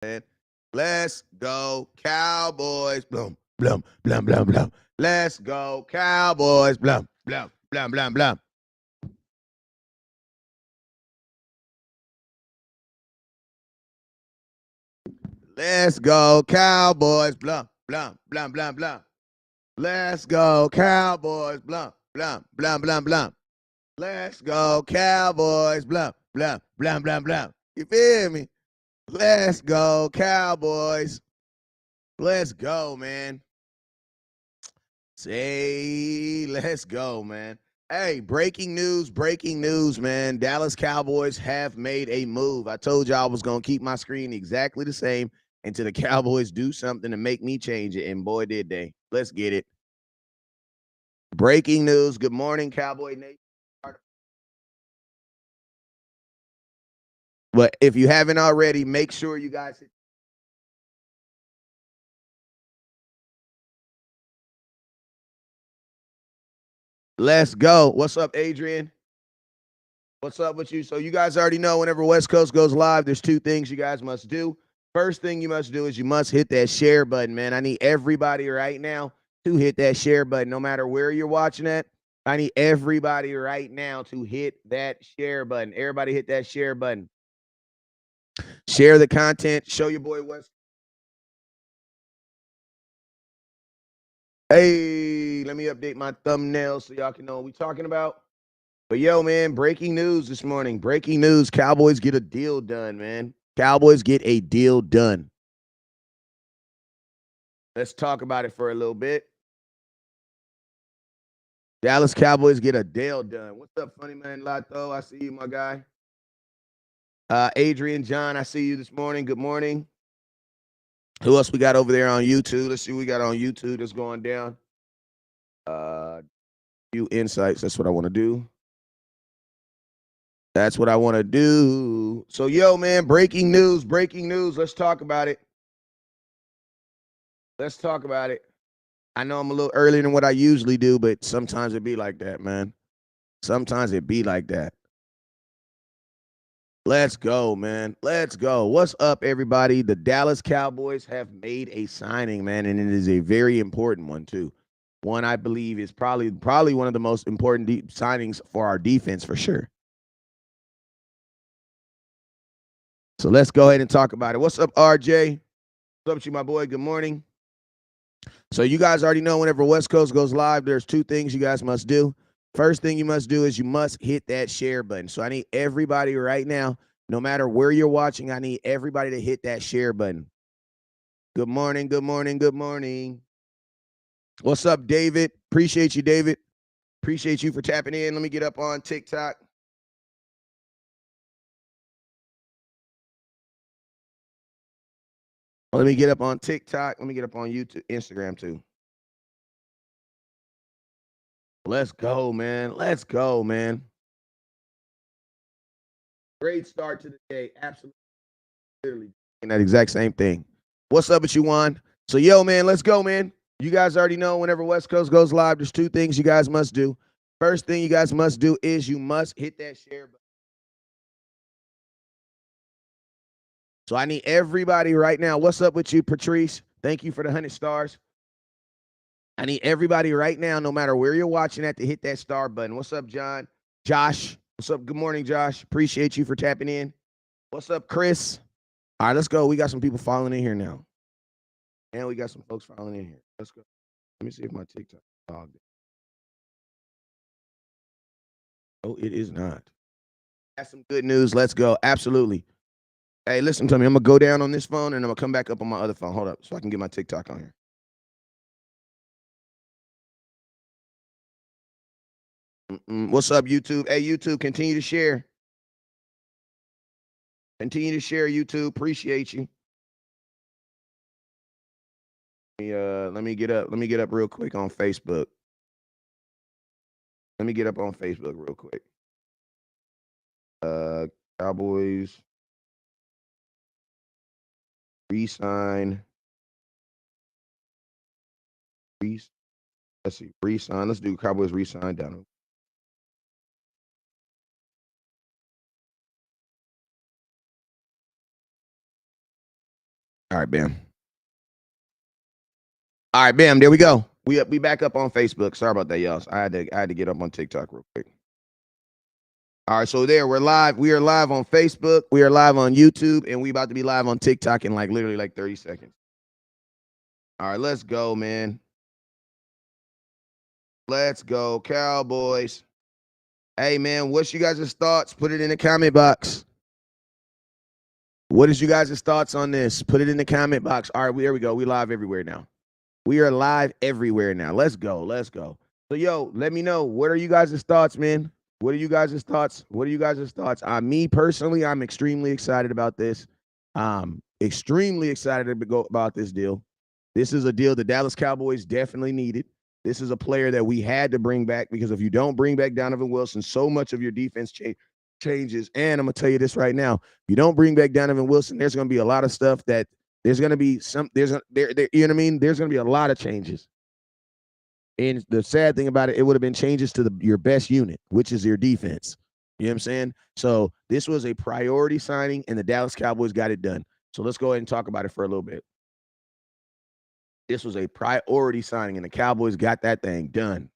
And let's go, Cowboys. Blum, blum, blum, blum, blum. Let's go, Cowboys. Blum, blum, blum, blum, blum. Let's go, Cowboys. Blum, blum, blum, blum, blum. Let's go, Cowboys. Blum, blum, blum, blum, blum. Let's go, Cowboys. Blum, blum, blum, blum, blum. You feel me? Let's go, Cowboys. Let's go, man. Say, let's go, man. Hey, breaking news, man. Dallas Cowboys have made a move. I told y'all I was going to keep my screen exactly the same until the Cowboys do something to make me change it, and boy, did they. Let's get it. Breaking news. Good morning, Cowboy Nation. But if you haven't already, make sure you guys hit. Let's go. What's up, Adrian? What's up with you? So you guys already know whenever West Coast goes live, there's two things you guys must do. First thing you must do is you must hit that share button, man. I need everybody right now to hit that share button, no matter where you're watching at. I need everybody right now to hit that share button. Everybody hit that share button. Share the content. Show your boy West. Hey, let me update my thumbnail so y'all can know what we're talking about. But yo, man, breaking news this morning. Breaking news. Cowboys get a deal done, man. Cowboys get a deal done. Let's talk about it for a little bit. Dallas Cowboys get a deal done. What's up, funny man Lato? I see you, my guy. Adrian John, I see you this morning. Good morning. Who else we got over there on YouTube? Let's see what we got on YouTube that's going down. Few insights. That's what I want to do. That's what I want to do. So, yo, man, breaking news. Breaking news. Let's talk about it. Let's talk about it. I know I'm a little earlier than what I usually do, but sometimes it be like that, man. Sometimes it be like that. Let's go, man. Let's go. What's up, everybody? The Dallas Cowboys have made a signing, man, and it is a very important one too. One I believe is probably one of the most important signings for our defense for sure. So let's go ahead and talk about it. What's up, RJ? What's up with you, my boy? Good morning. So you guys already know whenever West Coast goes live, there's two things you guys must do. First thing you must do is you must hit that share button. So I need everybody right now, no matter where you're watching, I need everybody to hit that share button. Good morning, good morning, good morning. What's up, David? Appreciate you, David. Appreciate you for tapping in. Let me get up on TikTok. Let me get up on TikTok. Let me get up on YouTube, Instagram too. Let's go, man. Let's go, man. Great start to the day. Absolutely. Literally. And that exact same thing. What's up with you, Juan? So, yo, man, let's go, man. You guys already know whenever West Coast goes live, there's two things you guys must do. First thing you guys must do is you must hit that share button. So I need everybody right now. What's up with you, Patrice? Thank you for the 100 stars. I need everybody right now, no matter where you're watching at, to hit that star button. What's up, John? Josh. What's up? Good morning, Josh. Appreciate you for tapping in. What's up, Chris? All right, let's go. We got some people following in here now. And we got some folks following in here. Let's go. Let me see if my TikTok logged in. Oh, it is not. That's some good news. Let's go. Absolutely. Hey, listen to me. I'm going to go down on this phone and I'm going to come back up on my other phone. Hold up so I can get my TikTok on here. What's up, YouTube? Hey, YouTube, continue to share. Continue to share, YouTube. Appreciate you. Let me get up. Let me get up real quick on Facebook. Let me get up on Facebook real quick. Cowboys Resign. Let's see. Resign. Let's do Cowboys Resign down. All right, bam. All right, bam. There we go. We back up on Facebook. Sorry about that, y'all. I had to get up on TikTok real quick. All right, so we're live. We are live on Facebook. We are live on YouTube, and we about to be live on TikTok in literally 30 seconds. All right, let's go, man. Let's go, Cowboys. Hey, man, what's you guys' thoughts? Put it in the comment box. What is you guys' thoughts on this? Put it in the comment box. All right, there we go. We live everywhere now. We are live everywhere now. Let's go. Let's go. So, yo, let me know. What are you guys' thoughts, man? What are you guys' thoughts? What are you guys' thoughts? Me personally, I'm extremely excited about this. Extremely excited to go about this deal. This is a deal the Dallas Cowboys definitely needed. This is a player that we had to bring back because if you don't bring back Donovan Wilson, so much of your defense changes. And I'm gonna tell you this right now: if you don't bring back Donovan Wilson, there's gonna be a lot of stuff that there's gonna be some. You know what I mean? There's gonna be a lot of changes. And the sad thing about it, it would have been changes to your best unit, which is your defense. You know what I'm saying? So this was a priority signing, and the Dallas Cowboys got it done. So let's go ahead and talk about it for a little bit. This was a priority signing, and the Cowboys got that thing done.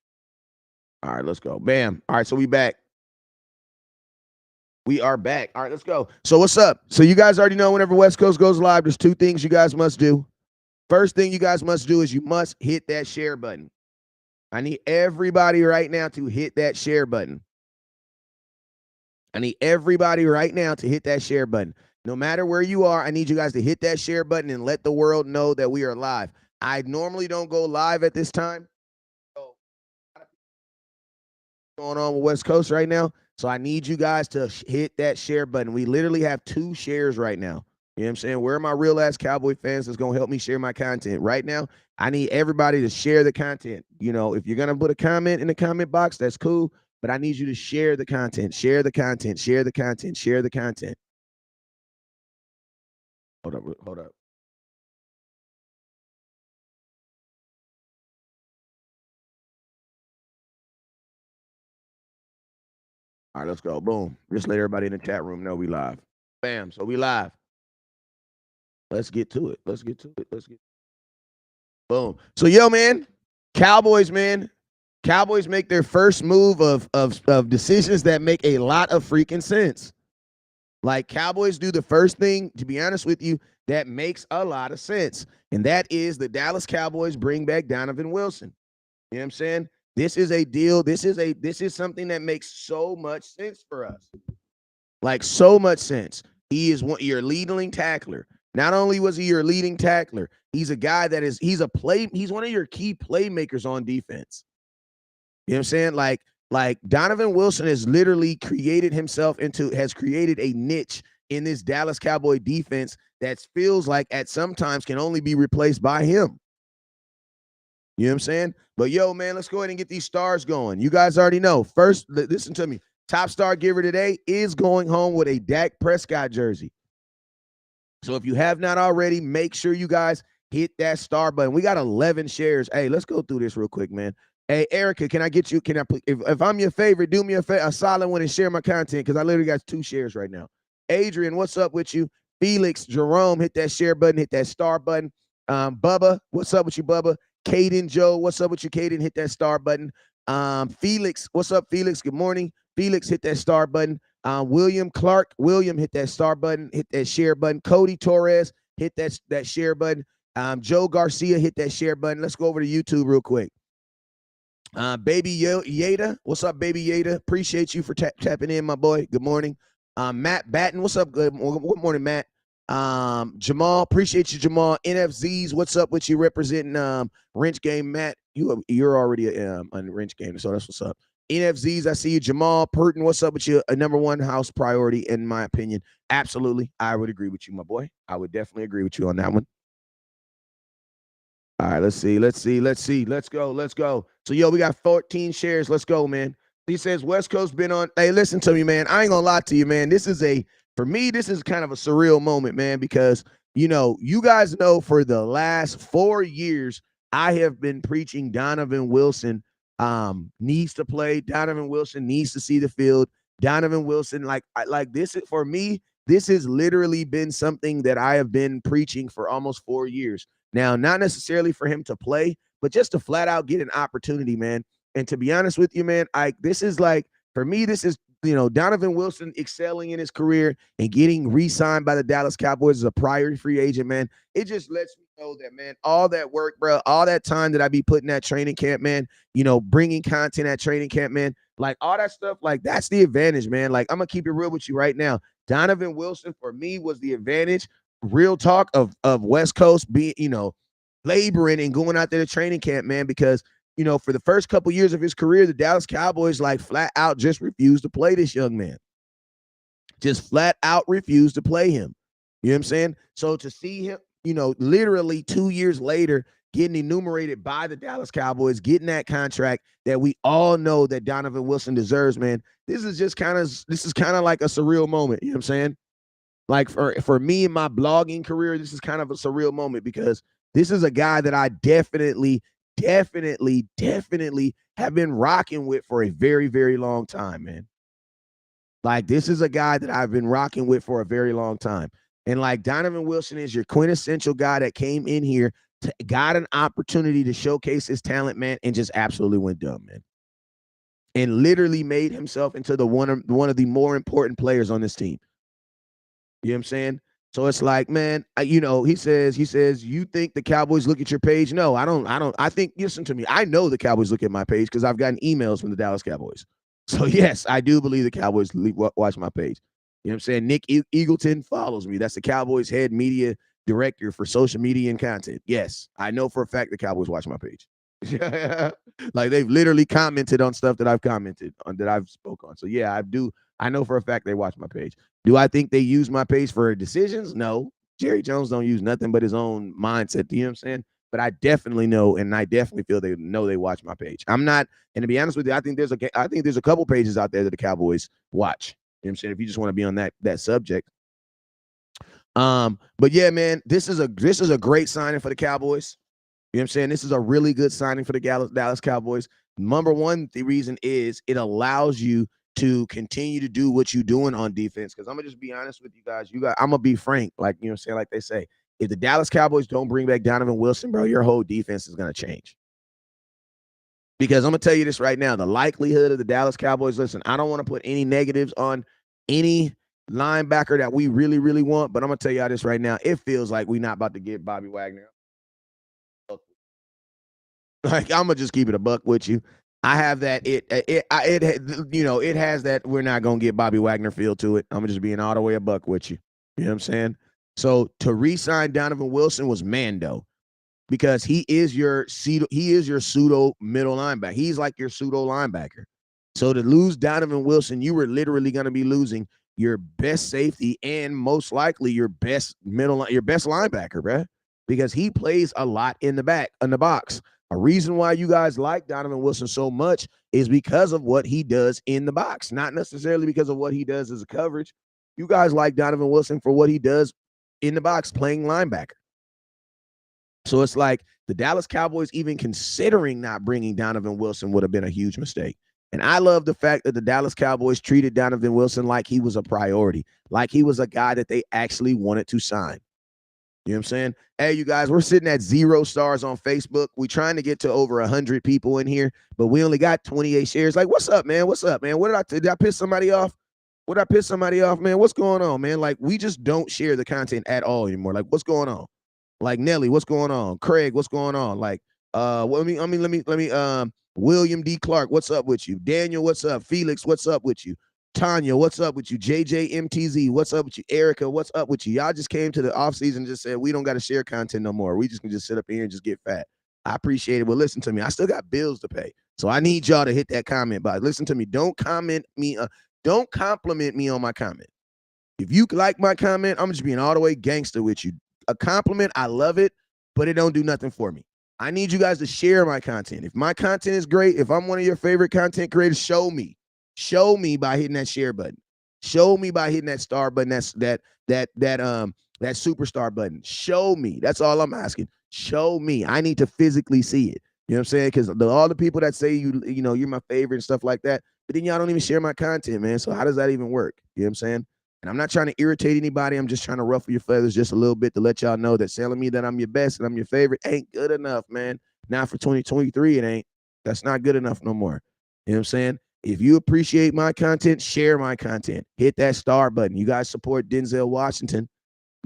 All right, let's go. Bam. All right, so we back. We are back. All right, let's go. So what's up? So you guys already know whenever West Coast goes live, there's two things you guys must do. First thing you guys must do is you must hit that share button. I need everybody right now to hit that share button. I need everybody right now to hit that share button. No matter where you are, I need you guys to hit that share button and let the world know that we are live. I normally don't go live at this time. So, going on with West Coast right now. So I need you guys to hit that share button. We literally have 2 shares right now. You know what I'm saying? Where are my real ass Cowboy fans that's going to help me share my content? Right now, I need everybody to share the content. You know, if you're going to put a comment in the comment box, that's cool. But I need you to share the content, share the content, share the content, share the content. Hold up. All right, let's go. Boom. Just let everybody in the chat room know we live. Bam. So we live. Let's get to it. Boom. So, yo, man, Cowboys make their first move of decisions that make a lot of freaking sense. Like, Cowboys do the first thing, to be honest with you, that makes a lot of sense. And that is the Dallas Cowboys bring back Donovan Wilson. You know what I'm saying? This is a deal. This is something that makes so much sense for us. Like, so much sense. He is your leading tackler. Not only was he your leading tackler, he's a guy that he's one of your key playmakers on defense. You know what I'm saying? Like Donovan Wilson has literally has created a niche in this Dallas Cowboy defense that feels like at sometimes can only be replaced by him. You know what I'm saying? But yo, man, let's go ahead and get these stars going. You guys already know. First, listen to me. Top star giver today is going home with a Dak Prescott jersey. So if you have not already, make sure you guys hit that star button. We got 11 shares. Hey, let's go through this real quick, man. Hey, Erica, can I get you? Can I? If I'm your favorite, do me a solid one and share my content because I literally got 2 shares right now. Adrian, what's up with you? Felix, Jerome, hit that share button, hit that star button. Bubba, what's up with you, Bubba? Caden, Joe, what's up with you, Caden? Hit that star button. Felix, what's up, Felix? Good morning. Felix, hit that star button. William Clark, William, hit that star button, hit that share button. Cody Torres, hit that share button. Joe Garcia, hit that share button. Let's go over to YouTube real quick. Baby Yada, what's up, Baby Yada? Appreciate you for tapping in, my boy. Good morning. Matt Batten, what's up? Good morning, Matt. Jamal, appreciate you, Jamal. NFZs, what's up with you representing Wrench Game, Matt? You're already on Wrench Game, so that's what's up. NFZs, I see you. Jamal Purton, what's up with you? A number 1 house priority, in my opinion. Absolutely. I would agree with you, my boy. I would definitely agree with you on that one. All right, let's see. Let's go. So, yo, we got 14 shares. Let's go, man. He says West Coast been on. Hey, listen to me, man. I ain't gonna lie to you, man. For me, this is kind of a surreal moment, man, because, you know, you guys know for the last 4 years, I have been preaching Donovan Wilson needs to play. Donovan Wilson needs to see the field. Donovan Wilson, like this is, for me, this has literally been something that I have been preaching for almost 4 years. Now, not necessarily for him to play, but just to flat out get an opportunity, man. And to be honest with you, man, this is like, for me, this is, Donovan Wilson excelling in his career and getting re-signed by the Dallas Cowboys as a priority free agent, man. It just lets me know that, man, all that work, bro, all that time that I be putting at training camp, man, bringing content at training camp, man, like all that stuff, like that's the advantage, man. Like, I'm gonna keep it real with you right now. Donovan Wilson for me was the advantage. Real talk of West Coast being, laboring and going out there to training camp, man, because for the first couple years of his career, the Dallas Cowboys like flat out just refused to play this young man. Just flat out refused to play him. You know what I'm saying? So to see him, literally 2 years later, getting enumerated by the Dallas Cowboys, getting that contract that we all know that Donovan Wilson deserves, man. This is kind of like a surreal moment. You know what I'm saying? Like for me in my blogging career, this is kind of a surreal moment because this is a guy that I definitely have been rocking with for a very, very long time, man. Like, this is a guy that I've been rocking with for a very long time. And like Donovan Wilson is your quintessential guy that came in here, got an opportunity to showcase his talent, man, and just absolutely went dumb, man. And literally made himself into one of the more important players on this team. You know what I'm saying? So it's like, man, he says, you think the Cowboys look at your page? No, I don't. I think, listen to me. I know the Cowboys look at my page because I've gotten emails from the Dallas Cowboys. So yes, I do believe the Cowboys watch my page. You know what I'm saying? Nick Eagleton follows me. That's the Cowboys head media director for social media and content. Yes, I know for a fact the Cowboys watch my page. Like, they've literally commented on stuff that I've commented on, that I've spoke on. So yeah, I do. I know for a fact they watch my page. Do I think they use my page for decisions? No. Jerry Jones don't use nothing but his own mindset. You know what I'm saying? But I definitely know, and I definitely feel they know they watch my page. I'm not, and to be honest with you, I think there's a couple pages out there that the Cowboys watch. You know what I'm saying? If you just want to be on that subject. But yeah, man, this is a great signing for the Cowboys. You know what I'm saying? This is a really good signing for the Dallas Cowboys. Number one, the reason is it allows you to continue to do what you're doing on defense. Because I'm going to just be honest with you guys. I'm going to be frank, like, you know what I'm saying? Like they say, if the Dallas Cowboys don't bring back Donovan Wilson, bro, your whole defense is going to change. Because I'm going to tell you this right now, the likelihood of the Dallas Cowboys, listen, I don't want to put any negatives on any linebacker that we really, really want, but I'm going to tell y'all this right now. It feels like we're not about to get Bobby Wagner. Like, I'm going to just keep it a buck with you. I have that. It has that we're not going to get Bobby Wagner feel to it. I'm going to just being all the way a buck with you. You know what I'm saying? So to re-sign Donovan Wilson was Mando, because he is your pseudo middle linebacker. He's like your pseudo linebacker. So to lose Donovan Wilson, you were literally going to be losing your best safety and most likely your best linebacker, bro, because he plays a lot in the box. A reason why you guys like Donovan Wilson so much is because of what he does in the box, not necessarily because of what he does as a coverage. You guys like Donovan Wilson for what he does in the box, playing linebacker. So it's like the Dallas Cowboys even considering not bringing Donovan Wilson would have been a huge mistake. And I love the fact that the Dallas Cowboys treated Donovan Wilson like he was a priority, like he was a guy that they actually wanted to sign. You know what I'm saying? Hey, you guys, we're sitting at 0 stars on Facebook. We're trying to get to over 100 people in here, but we only got 28 shares. Like, what's up, man? What's up, man? Did I piss somebody off? What did I piss somebody off, man? What's going on, man? Like, we just don't share the content at all anymore. Like, what's going on? Like, Nelly, what's going on? Craig, what's going on? Like, let me, William D. Clark, what's up with you? Daniel, what's up? Felix, what's up with you? Tanya, what's up with you? JJMTZ, what's up with you? Erica, what's up with you? Y'all just came to the offseason and just said, we don't got to share content no more. We just can just sit up here and just get fat. I appreciate it. But listen to me. I still got bills to pay. So I need y'all to hit that comment box. Listen to me. Don't compliment me on my comment. If you like my comment, I'm just being all the way gangster with you. A compliment, I love it, but it don't do nothing for me. I need you guys to share my content. If my content is great, if I'm one of your favorite content creators, show me. Show me by hitting that share button. Show me by hitting that star button. That's that superstar button. Show me. That's all I'm asking. Show me. I need to physically see it. You know what I'm saying? Because all the people that say you're my favorite and stuff like that, but then y'all don't even share my content, man. So how does that even work? You know what I'm saying? And I'm not trying to irritate anybody. I'm just trying to ruffle your feathers just a little bit to let y'all know that telling me that I'm your best and I'm your favorite ain't good enough, man. Not for 2023, it ain't. That's not good enough no more. You know what I'm saying? If you appreciate my content, share my content. Hit that star button. You guys support Denzel Washington.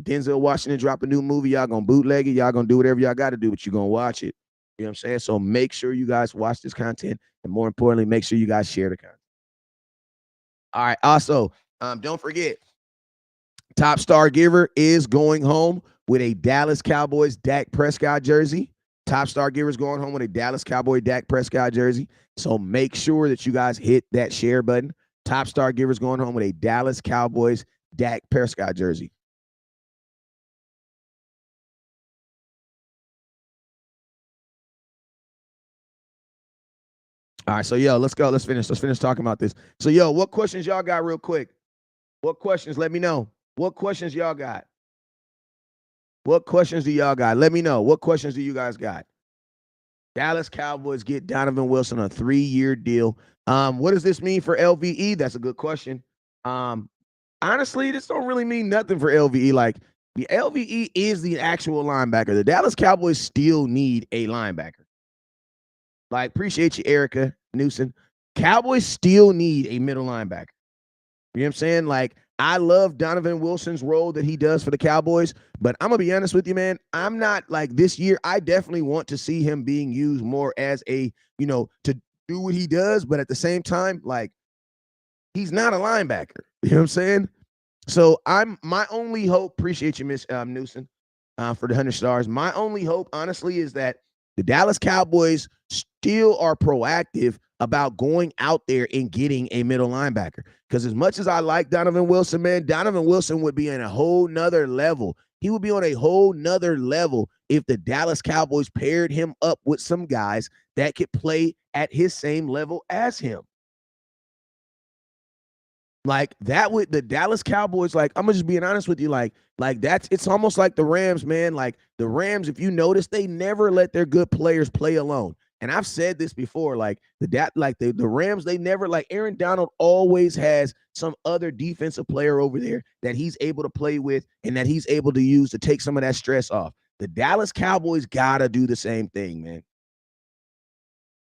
Denzel Washington drop a new movie. Y'all gonna bootleg it. Y'all gonna do whatever y'all got to do, but you're gonna watch it. You know what I'm saying? So make sure you guys watch this content. And more importantly, make sure you guys share the content. All right. Also, don't forget, Top Star Giver is going home with a Dallas Cowboys Dak Prescott jersey. Top Star Giver is going home with a Dallas Cowboy Dak Prescott jersey. So make sure that you guys hit that share button. Top Star Giver is going home with a Dallas Cowboys Dak Prescott jersey. All right, so yo, let's go. Let's finish talking about this. So yo, what questions y'all got real quick? What questions? Let me know. What questions y'all got? What questions do y'all got? Let me know. What questions do you guys got? Dallas Cowboys get Donovan Wilson a 3-year deal. What does this mean for LVE? That's a good question. Honestly, this don't really mean nothing for LVE. Like, the LVE is the actual linebacker. The Dallas Cowboys still need a linebacker. Like, appreciate you, Erica Newsom. Cowboys still need a middle linebacker. You know what I'm saying? Like, I love Donovan Wilson's role that he does for the Cowboys, but I'm going to be honest with you, man. I'm not like this year. I definitely want to see him being used more as a, to do what he does, but at the same time, like, he's not a linebacker. You know what I'm saying? So my only hope, appreciate you, Miss Newsom, for the 100 stars. My only hope, honestly, is that the Dallas Cowboys still are proactive about going out there and getting a middle linebacker. Because as much as I like Donovan Wilson, man, Donovan Wilson would be in a whole nother level. He would be on a whole nother level if the Dallas Cowboys paired him up with some guys that could play at his same level as him. Like, that would the Dallas Cowboys, like, I'm gonna just being honest with you, like it's almost like the Rams, man. Like, the Rams, if you notice, they never let their good players play alone. And I've said this before, like the Rams, they never, like, Aaron Donald always has some other defensive player over there that he's able to play with and that he's able to use to take some of that stress off. The Dallas Cowboys gotta do the same thing, man.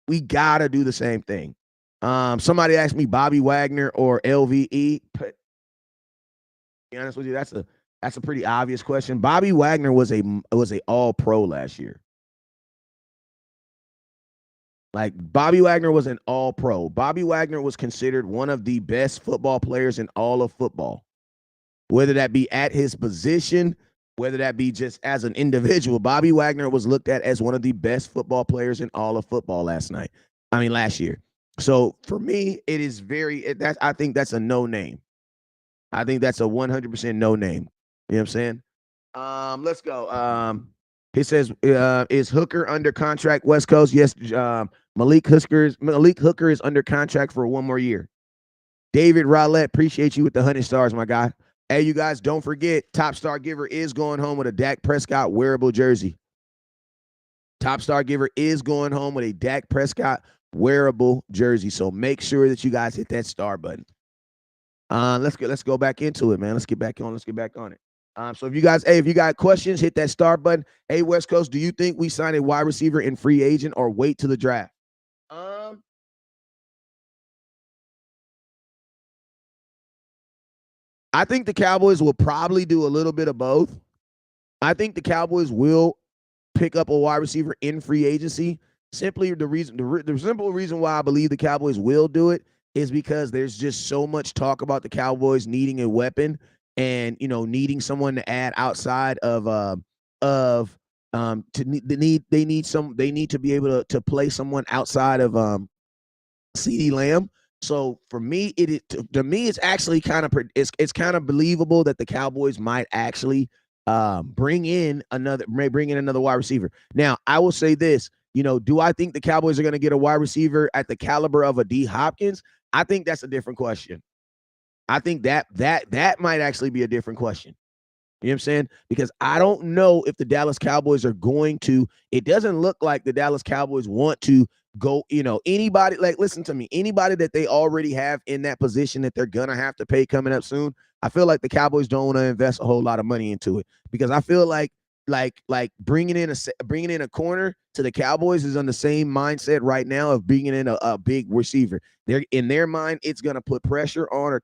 We gotta do the same thing. Somebody asked me Bobby Wagner or LVE. But to be honest with you, that's a pretty obvious question. Bobby Wagner was a All-Pro last year. Like, Bobby Wagner was an All-Pro. Bobby Wagner was considered one of the best football players in all of football, whether that be at his position, whether that be just as an individual. Bobby Wagner was looked at as one of the best football players in all of football last year. So for me, it is I think that's a no name. I think that's a 100% no name. You know what I'm saying? Let's go. He says, is Hooker under contract West Coast? Yes. Malik Hooker is under contract for 1 more year. David Rowlett, appreciate you with the 100 stars, my guy. Hey, you guys, don't forget, Top Star Giver is going home with a Dak Prescott wearable jersey. Top Star Giver is going home with a Dak Prescott wearable jersey. So make sure that you guys hit that star button. Let's go back into it, man. Let's get back on it. So if you got questions, hit that star button. Hey, West Coast, do you think we sign a wide receiver in free agent or wait to the draft? I think the Cowboys will probably do a little bit of both. I think the Cowboys will pick up a wide receiver in free agency. Simply the simple reason why I believe the Cowboys will do it is because there's just so much talk about the Cowboys needing a weapon and, needing someone to add outside of they need to be able to play someone outside of CeeDee Lamb. So for me, it's actually kind of believable that the Cowboys might actually bring in another wide receiver. Now, I will say this, do I think the Cowboys are going to get a wide receiver at the caliber of a D Hopkins? I think that's a different question. I think that might actually be a different question. You know what I'm saying? Because I don't know if the Dallas Cowboys are going to. It doesn't look like the Dallas Cowboys want to go, anybody, like, listen to me, anybody that they already have in that position that they're going to have to pay coming up soon, I feel like the Cowboys don't want to invest a whole lot of money into it because I feel like bringing in a corner to the Cowboys is on the same mindset right now of bringing in a big receiver. They're in their mind, it's gonna put pressure on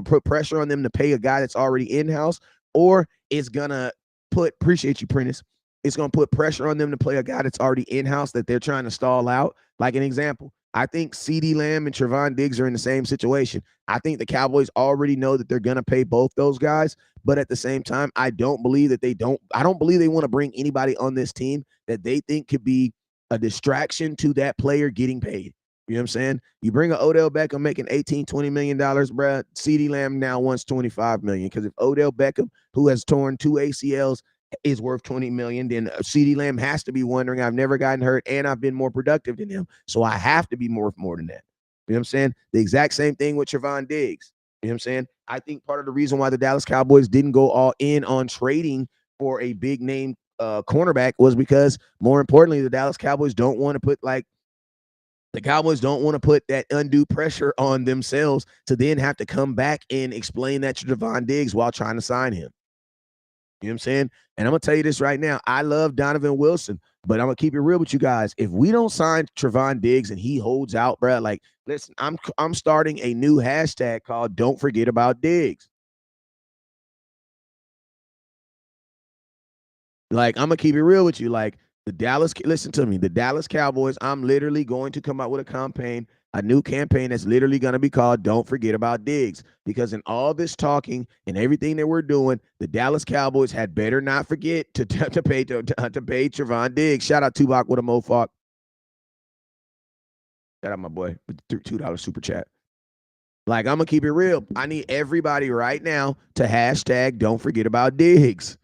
put pressure on them to pay a guy that's already in house, or it's gonna appreciate you, Prentice. It's gonna put pressure on them to play a guy that's already in house that they're trying to stall out. Like an example, I think CeeDee Lamb and Trevon Diggs are in the same situation. I think the Cowboys already know that they're gonna pay both those guys. But at the same time, I don't believe they want to bring anybody on this team that they think could be a distraction to that player getting paid. You know what I'm saying? You bring an Odell Beckham making $18-20 million, bruh. CeeDee Lamb now wants $25 million. Because if Odell Beckham, who has torn 2 ACLs, is worth $20 million, then CeeDee Lamb has to be wondering, I've never gotten hurt and I've been more productive than him. So I have to be worth more than that. You know what I'm saying? The exact same thing with Trevon Diggs. You know what I'm saying? I think part of the reason why the Dallas Cowboys didn't go all in on trading for a big name cornerback was because, more importantly, the Dallas Cowboys don't want to put that undue pressure on themselves to then have to come back and explain that to Trevon Diggs while trying to sign him. You know what I'm saying? And I'm going to tell you this right now. I love Donovan Wilson, but I'm going to keep it real with you guys. If we don't sign Trevon Diggs and he holds out, bro, like, listen, I'm starting a new hashtag called Don't Forget About Diggs. Like, I'm going to keep it real with you. Like, listen to me, the Dallas Cowboys, I'm literally going to come out with a new campaign that's literally going to be called Don't Forget About Diggs. Because in all this talking and everything that we're doing, the Dallas Cowboys had better not forget to pay Trevon Diggs. Shout out Tupac with a mofok. Shout out my boy with the $2 super chat. Like, I'm going to keep it real. I need everybody right now to hashtag Don't Forget About Diggs.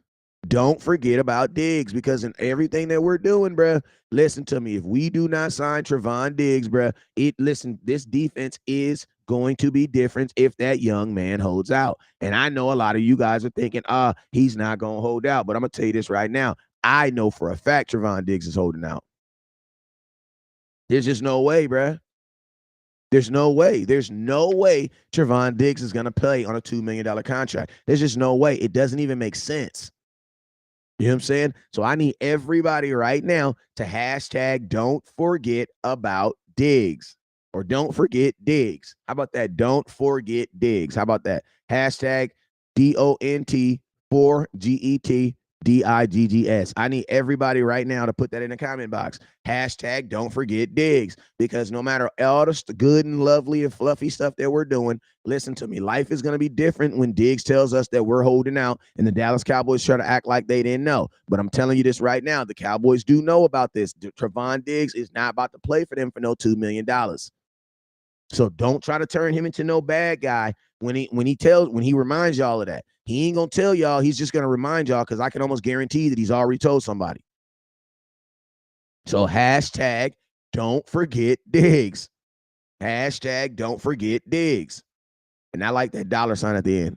Don't forget about Diggs, because in everything that we're doing, bro, listen to me. If we do not sign Trevon Diggs, bro, this defense is going to be different if that young man holds out. And I know a lot of you guys are thinking, he's not going to hold out. But I'm going to tell you this right now. I know for a fact Trevon Diggs is holding out. There's just no way, bro. There's no way. There's no way Trevon Diggs is going to play on a $2 million contract. There's just no way. It doesn't even make sense. You know what I'm saying? So I need everybody right now to hashtag Don't Forget About Diggs, or Don't Forget Diggs. How about that? Don't forget Diggs. How about that? Hashtag DONT4GET DIGGS. I need everybody right now to put that in the comment box. Hashtag Don't Forget Diggs. Because no matter all the good and lovely and fluffy stuff that we're doing, listen to me, life is going to be different when Diggs tells us that we're holding out and the Dallas Cowboys try to act like they didn't know. But I'm telling you this right now, the Cowboys do know about this. Trevon Diggs is not about to play for them for no $2 million. So don't try to turn him into no bad guy when he reminds y'all of that. He ain't gonna tell y'all. He's just gonna remind y'all, because I can almost guarantee that he's already told somebody. So hashtag Don't Forget Diggs. Hashtag Don't Forget Diggs. And I like that $sign at the end.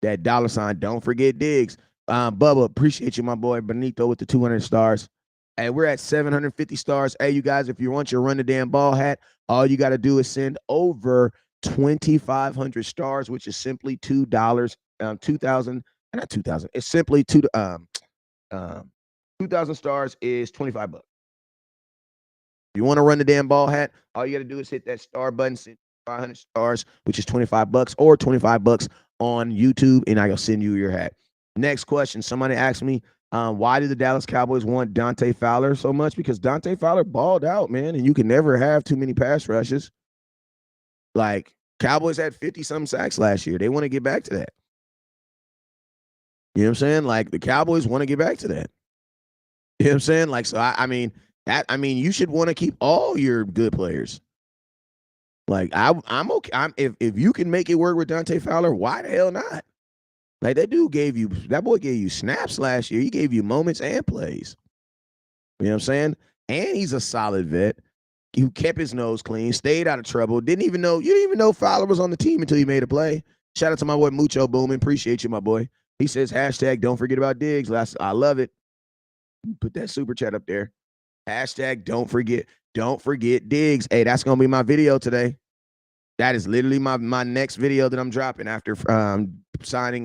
That $sign. Don't forget Diggs. Bubba, appreciate you, my boy. Benito with the 200 stars. Hey, we're at 750 stars. Hey, you guys, if you want your Run the Damn Ball hat, all you got to do is send over 2,500 stars, which is simply $2. 2,000, not 2,000. It's simply 2,000 stars is $25. If you want to run the damn ball hat, all you got to do is hit that star button, send 500 stars, which is $25, or $25 on YouTube, and I'll send you your hat. Next question. Somebody asked me, why did the Dallas Cowboys want Dante Fowler so much? Because Dante Fowler balled out, man, and you can never have too many pass rushes. Like, Cowboys had 50-something sacks last year. They want to get back to that. You know what I'm saying? Like, the Cowboys want to get back to that. You know what I'm saying? Like, so I mean, you should want to keep all your good players. Like, I'm okay. If you can make it work with Dante Fowler, why the hell not? Like, that boy gave you snaps last year. He gave you moments and plays. You know what I'm saying? And he's a solid vet. He kept his nose clean, stayed out of trouble. You didn't even know Fowler was on the team until he made a play. Shout out to my boy Mucho Boomin. Appreciate you, my boy. He says hashtag Don't Forget About Diggs. I love it. Put that super chat up there. Hashtag Don't forget Diggs. Hey, that's gonna be my video today. That is literally my next video that I'm dropping after signing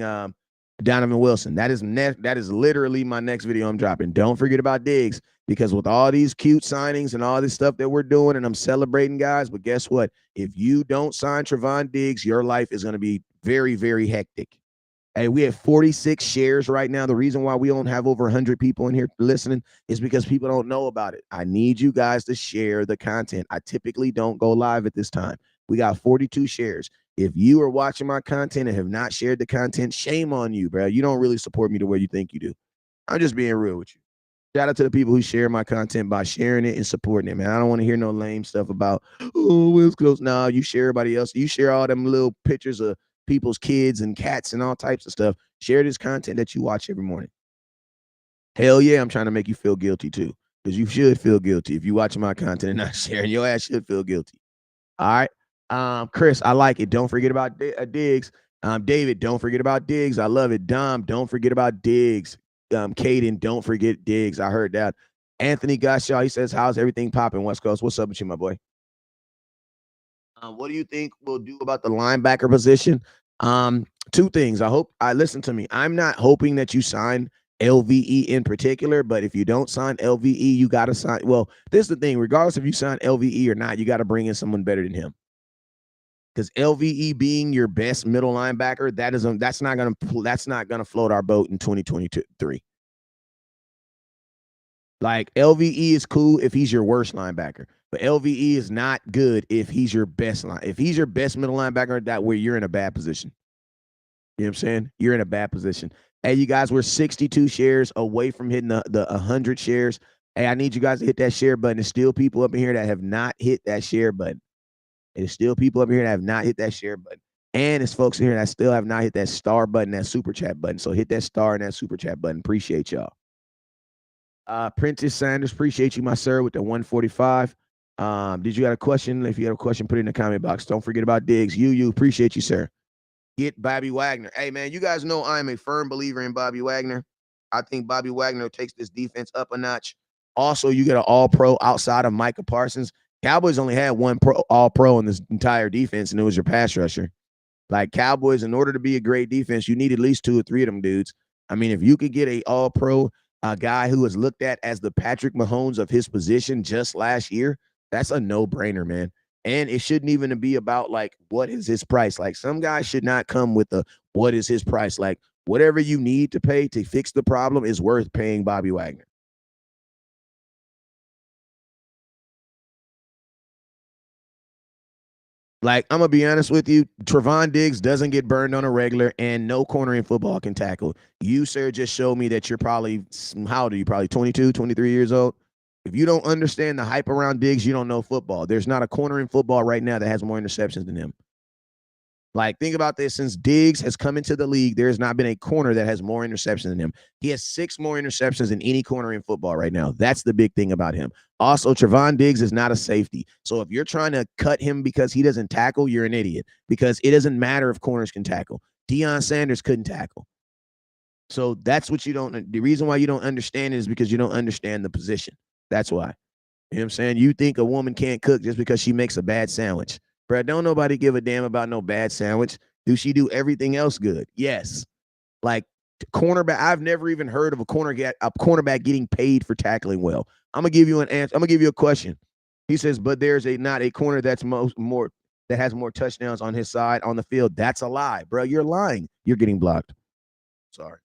Donovan Wilson. That is literally my next video I'm dropping. Don't forget about Diggs, because with all these cute signings and all this stuff that we're doing, and I'm celebrating guys, but guess what? If you don't sign Trevon Diggs, your life is going to be very, very hectic. Hey, we have 46 shares right now. The reason why we don't have over 100 people in here listening is because people don't know about it. I need you guys to share the content. I typically don't go live at this time. We got 42 shares. If you are watching my content and have not shared the content, shame on you, bro. You don't really support me the way you think you do. I'm just being real with you. Shout out to the people who share my content by sharing it and supporting it, man. I don't want to hear no lame stuff about, oh, West Coast. No, you share everybody else. You share all them little pictures of people's kids and cats and all types of stuff. Share this content that you watch every morning. Hell yeah, I'm trying to make you feel guilty too, because you should feel guilty if you watching my content and not sharing. Your ass should feel guilty. All right. Chris, I like it. Don't forget about Diggs. David, don't forget about Diggs. I love it. Dom, don't forget about Diggs. Caden, don't forget Diggs. I heard that. Anthony Gashaw, he says, how's everything popping, West Coast? What's up with you, my boy? What do you think we'll do about the linebacker position? Two things. I listen to me. I'm not hoping that you sign LVE in particular, but if you don't sign LVE, you got to sign. Well, this is the thing. Regardless if you sign LVE or not, you got to bring in someone better than him. Because LVE being your best middle linebacker, that's not gonna float our boat in 2023. Like LVE is cool if he's your worst linebacker, but LVE is not good if he's your best line. If he's your best middle linebacker, that way you're in a bad position. You know what I'm saying? You're in a bad position. Hey, you guys, we're 62 shares away from hitting the 100 shares. Hey, I need you guys to hit that share button. There's still people up in here that have not hit that share button. There's still people up here that have not hit that share button. And there's folks in here that still have not hit that star button, that super chat button. So hit that star and that super chat button. Appreciate y'all. Prentice Sanders, appreciate you, my sir, with the 145. Did you have a question? If you have a question, put it in the comment box. Don't forget about Diggs. You appreciate you, sir. Get Bobby Wagner. Hey, man, you guys know I'm a firm believer in Bobby Wagner. I think Bobby Wagner takes this defense up a notch. Also, you get an all-pro outside of Micah Parsons. Cowboys only had one all-pro in this entire defense, and it was your pass rusher. Like Cowboys, in order to be a great defense, you need at least 2 or 3 of them dudes. I mean, if you could get a all-pro guy who was looked at as the Patrick Mahomes of his position just last year, that's a no-brainer, man. And it shouldn't even be about like what is his price. Like some guys should not come with the what is his price. Like whatever you need to pay to fix the problem is worth paying Bobby Wagner. Like, I'm gonna be honest with you, Trevon Diggs doesn't get burned on a regular, and no corner in football can tackle. You, sir, just showed me that you're probably, how old are you? Probably 22, 23 years old. If you don't understand the hype around Diggs, you don't know football. There's not a corner in football right now that has more interceptions than him. Like, think about this. Since Diggs has come into the league, there has not been a corner that has more interceptions than him. He has 6 more interceptions than any corner in football right now. That's the big thing about him. Also, Trevon Diggs is not a safety. So if you're trying to cut him because he doesn't tackle, you're an idiot. Because it doesn't matter if corners can tackle. Deion Sanders couldn't tackle. So that's what you don't. The reason why you don't understand it is because you don't understand the position. That's why. You know what I'm saying? You think a woman can't cook just because she makes a bad sandwich. Bro, don't nobody give a damn about no bad sandwich. Do she do everything else good? Yes. Like cornerback, I've never even heard of a cornerback getting paid for tackling well. I'm gonna give you an answer. I'm gonna give you a question. He says, but there's not a corner that's more that has more touchdowns on his side on the field. That's a lie, bro. You're lying. You're getting blocked. Sorry.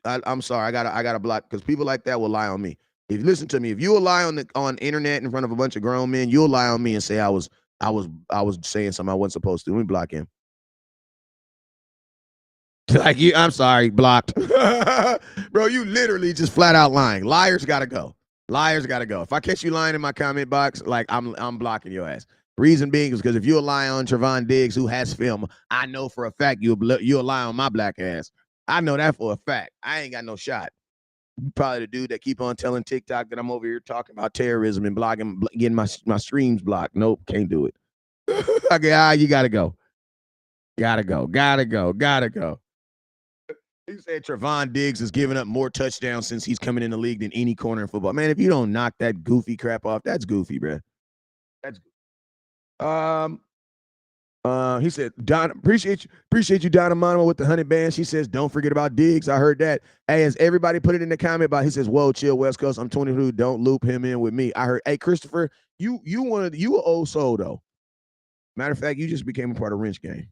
I'm sorry. I gotta block because people like that will lie on me. If you listen to me, if you will lie on internet in front of a bunch of grown men, you'll lie on me and say I was saying something I wasn't supposed to. Let me block him. Like you, I'm sorry, blocked. Bro, you literally just flat out lying. Liars gotta go. Liars gotta go. If I catch you lying in my comment box, like I'm blocking your ass. Reason being is because if you lie on Trevon Diggs, who has film, I know for a fact you'll lie on my black ass. I know that for a fact. I ain't got no shot. You probably the dude that keep on telling TikTok that I'm over here talking about terrorism and blogging, getting my streams blocked. Nope, can't do it. Okay, you gotta go. Gotta go. Gotta go. Gotta go. He said Trevon Diggs has given up more touchdowns since he's coming in the league than any corner in football. Man, if you don't knock that goofy crap off, that's goofy, bro. That's He said, Don, appreciate you, Donna Monomo with the 100 bands. She says, don't forget about Diggs. I heard that. Hey, as everybody put it in the comment about, he says, whoa, chill, West Coast. I'm 22. Don't loop him in with me. I heard, hey, Christopher, you an old soul though. Matter of fact, you just became a part of Wrench Gang.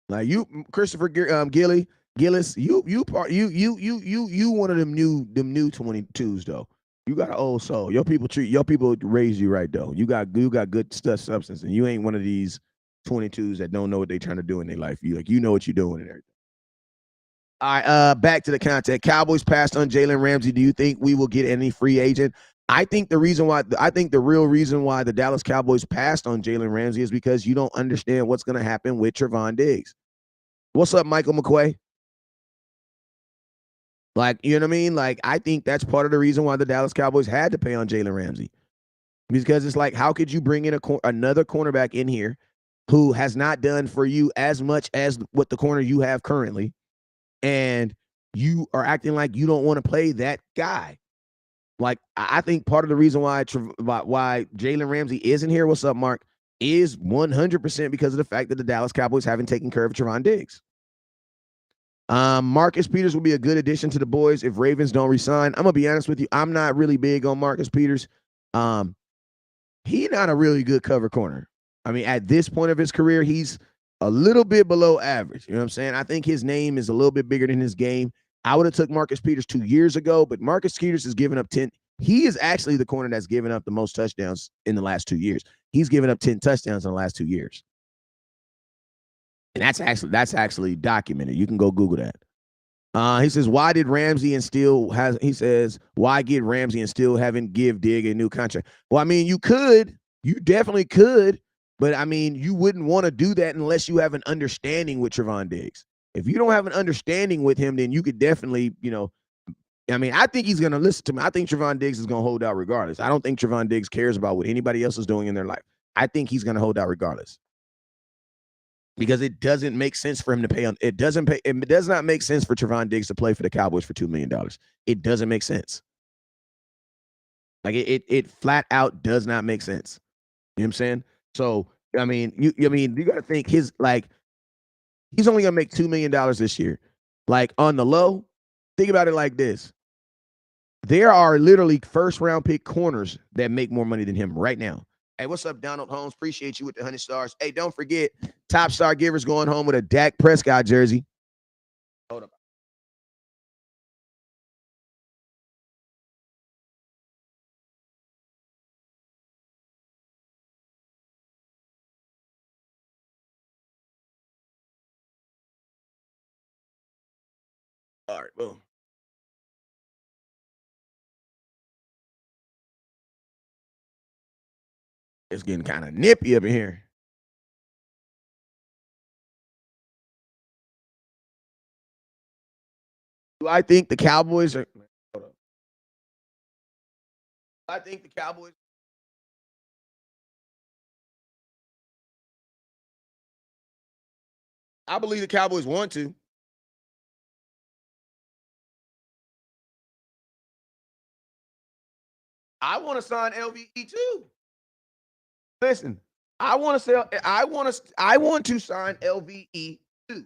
Like you, Christopher Gillis, you one of them new 22s though. You got an old soul. Your people raise you right though. You got good stuff, substance, and you ain't one of these 22s that don't know what they're trying to do in their life. You know what you're doing and everything. All right, back to the content. Cowboys passed on Jalen Ramsey. Do you think we will get any free agent? I think the real reason why the Dallas Cowboys passed on Jalen Ramsey is because you don't understand what's going to happen with Trevon Diggs. What's up, Michael McQuay? Like, you know what I mean? Like, I think that's part of the reason why the Dallas Cowboys had to pay on Jalen Ramsey. Because it's like, how could you bring in another cornerback in here who has not done for you as much as what the corner you have currently, and you are acting like you don't want to play that guy? Like, I think part of the reason why Jalen Ramsey isn't here, what's up, Mark, is 100% because of the fact that the Dallas Cowboys haven't taken care of Trevon Diggs. Marcus Peters will be a good addition to the boys if Ravens don't resign. I'm gonna be honest with you. I'm not really big on Marcus Peters. He's not a really good cover corner. I mean, at this point of his career, he's a little bit below average. You know what I'm saying? I think his name is a little bit bigger than his game. I would have took Marcus Peters 2 years ago, but Marcus Peters has given up 10. He is actually the corner that's given up the most touchdowns in the last 2 years. He's given up 10 touchdowns in the last 2 years. And that's actually documented. You can go Google that. He says, why did Ramsey and still has? He says, why get Ramsey and still haven't give Diggs a new contract? Well, I mean, you definitely could, but I mean, you wouldn't want to do that unless you have an understanding with Trevon Diggs. If you don't have an understanding with him, then you could definitely, I mean, I think he's going to listen to me. I think Trevon Diggs is going to hold out regardless. I don't think Trevon Diggs cares about what anybody else is doing in their life. I think he's going to hold out regardless. Because it doesn't make sense for him to pay on. It does not make sense for Trevon Diggs to play for the Cowboys for $2 million. It doesn't make sense. Like it flat out does not make sense. You know what I'm saying? So I mean, you got to think he's only gonna make $2 million this year. Like on the low, think about it like this: there are literally first round pick corners that make more money than him right now. Hey, what's up, Donald Holmes? Appreciate you with the 100 stars. Hey, don't forget, Top Star Givers going home with a Dak Prescott jersey. Hold up. All right, boom. It's getting kind of nippy up in here. Do I think the Cowboys are? Hold up. I think the Cowboys. I believe the Cowboys want to. I want to sign LVE too. Listen, I want to sign LVE too.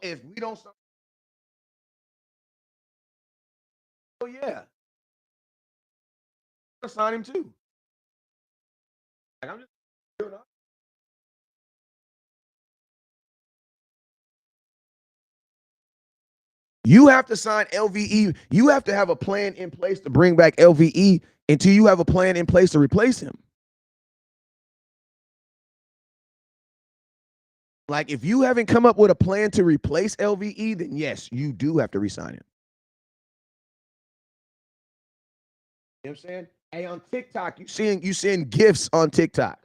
If we don't sign, oh yeah, I'm gonna sign him too. Like, I'm just, you have to sign LVE. You have to have a plan in place to bring back LVE until you have a plan in place to replace him. Like, if you haven't come up with a plan to replace LVE, then yes, you do have to resign him. You know what I'm saying? Hey, on TikTok, you seeing gifts on TikTok.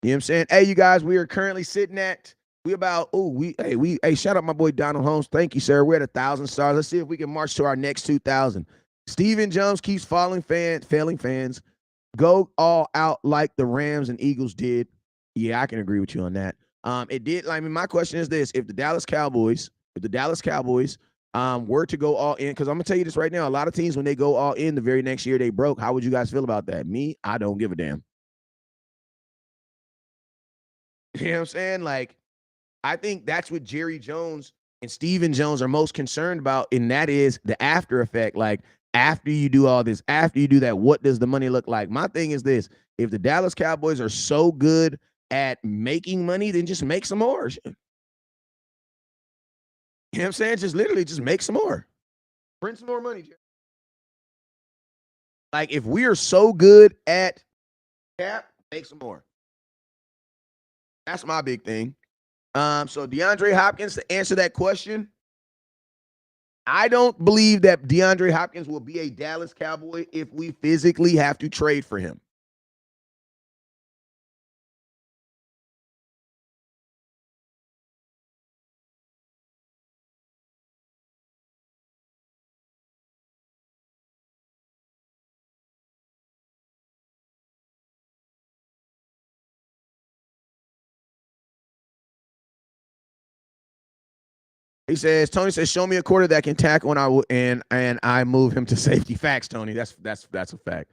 You know what I'm saying? Hey, you guys, we are currently sitting at shout out my boy Donald Holmes. Thank you, sir. We're at 1,000 stars. Let's see if we can march to our next 2,000. Steven Jones keeps failing fans. Go all out like the Rams and Eagles did. Yeah, I can agree with you on that. It did. I mean, my question is this: if the Dallas Cowboys were to go all in, because I'm gonna tell you this right now, a lot of teams when they go all in the very next year they broke. How would you guys feel about that? Me, I don't give a damn. You know what I'm saying? Like, I think that's what Jerry Jones and Stephen Jones are most concerned about, and that is the after effect. Like, after you do all this, after you do that, what does the money look like? My thing is this: if the Dallas Cowboys are so good at making money, then just make some more. You know what I'm saying? Just literally just make some more. Print some more money, Jerry. Like, if we are so good at cap, make some more. That's my big thing. So DeAndre Hopkins, to answer that question, I don't believe that DeAndre Hopkins will be a Dallas Cowboy if we physically have to trade for him. He says, Tony says, show me a quarter that can tackle and I move him to safety. Facts, Tony. That's a fact.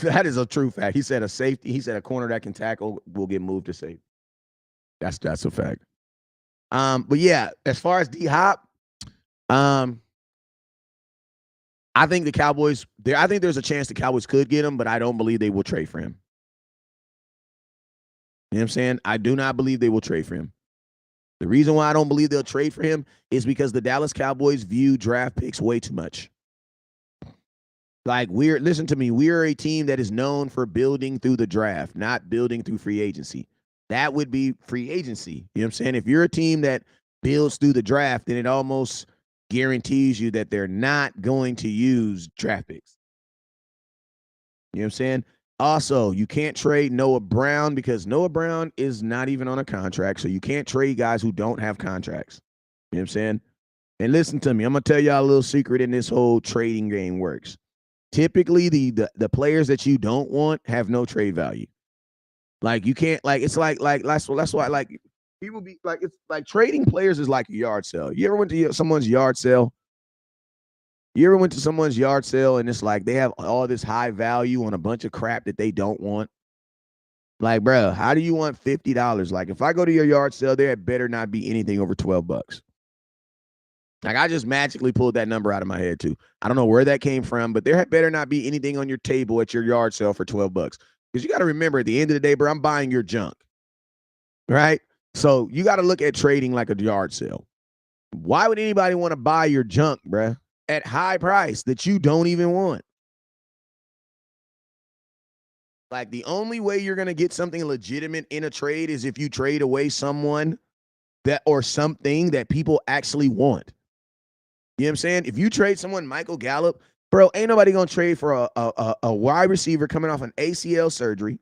That is a true fact. He said a safety. He said a corner that can tackle will get moved to safety. That's a fact. But yeah, as far as D Hop, I think the Cowboys. I think there's a chance the Cowboys could get him, but I don't believe they will trade for him. You know what I'm saying? I do not believe they will trade for him. The reason why I don't believe they'll trade for him is because the Dallas Cowboys view draft picks way too much. Like, listen to me, we're a team that is known for building through the draft, not building through free agency. That would be free agency. You know what I'm saying? If you're a team that builds through the draft, then it almost guarantees you that they're not going to use draft picks. You know what I'm saying? Also, you can't trade Noah Brown because Noah Brown is not even on a contract. So you can't trade guys who don't have contracts. You know what I'm saying? And listen to me, I'm going to tell y'all a little secret in this whole trading game works. Typically, the players that you don't want have no trade value. Like, you can't, like, it's like that's why, like, people be like, it's like trading players is like a yard sale. You ever went to someone's yard sale? You ever went to someone's yard sale and it's like they have all this high value on a bunch of crap that they don't want? Like, bro, how do you want $50? Like, if I go to your yard sale, there better not be anything over $12. Like, I just magically pulled that number out of my head too. I don't know where that came from, but there better not be anything on your table at your yard sale for $12. Because you got to remember, at the end of the day, bro, I'm buying your junk. Right? So you got to look at trading like a yard sale. Why would anybody want to buy your junk, bro, at high price that you don't even want? Like, the only way you're going to get something legitimate in a trade is if you trade away someone that or something that people actually want. You know what I'm saying? If you trade someone, Michael Gallup, bro, ain't nobody going to trade for a wide receiver coming off an ACL surgery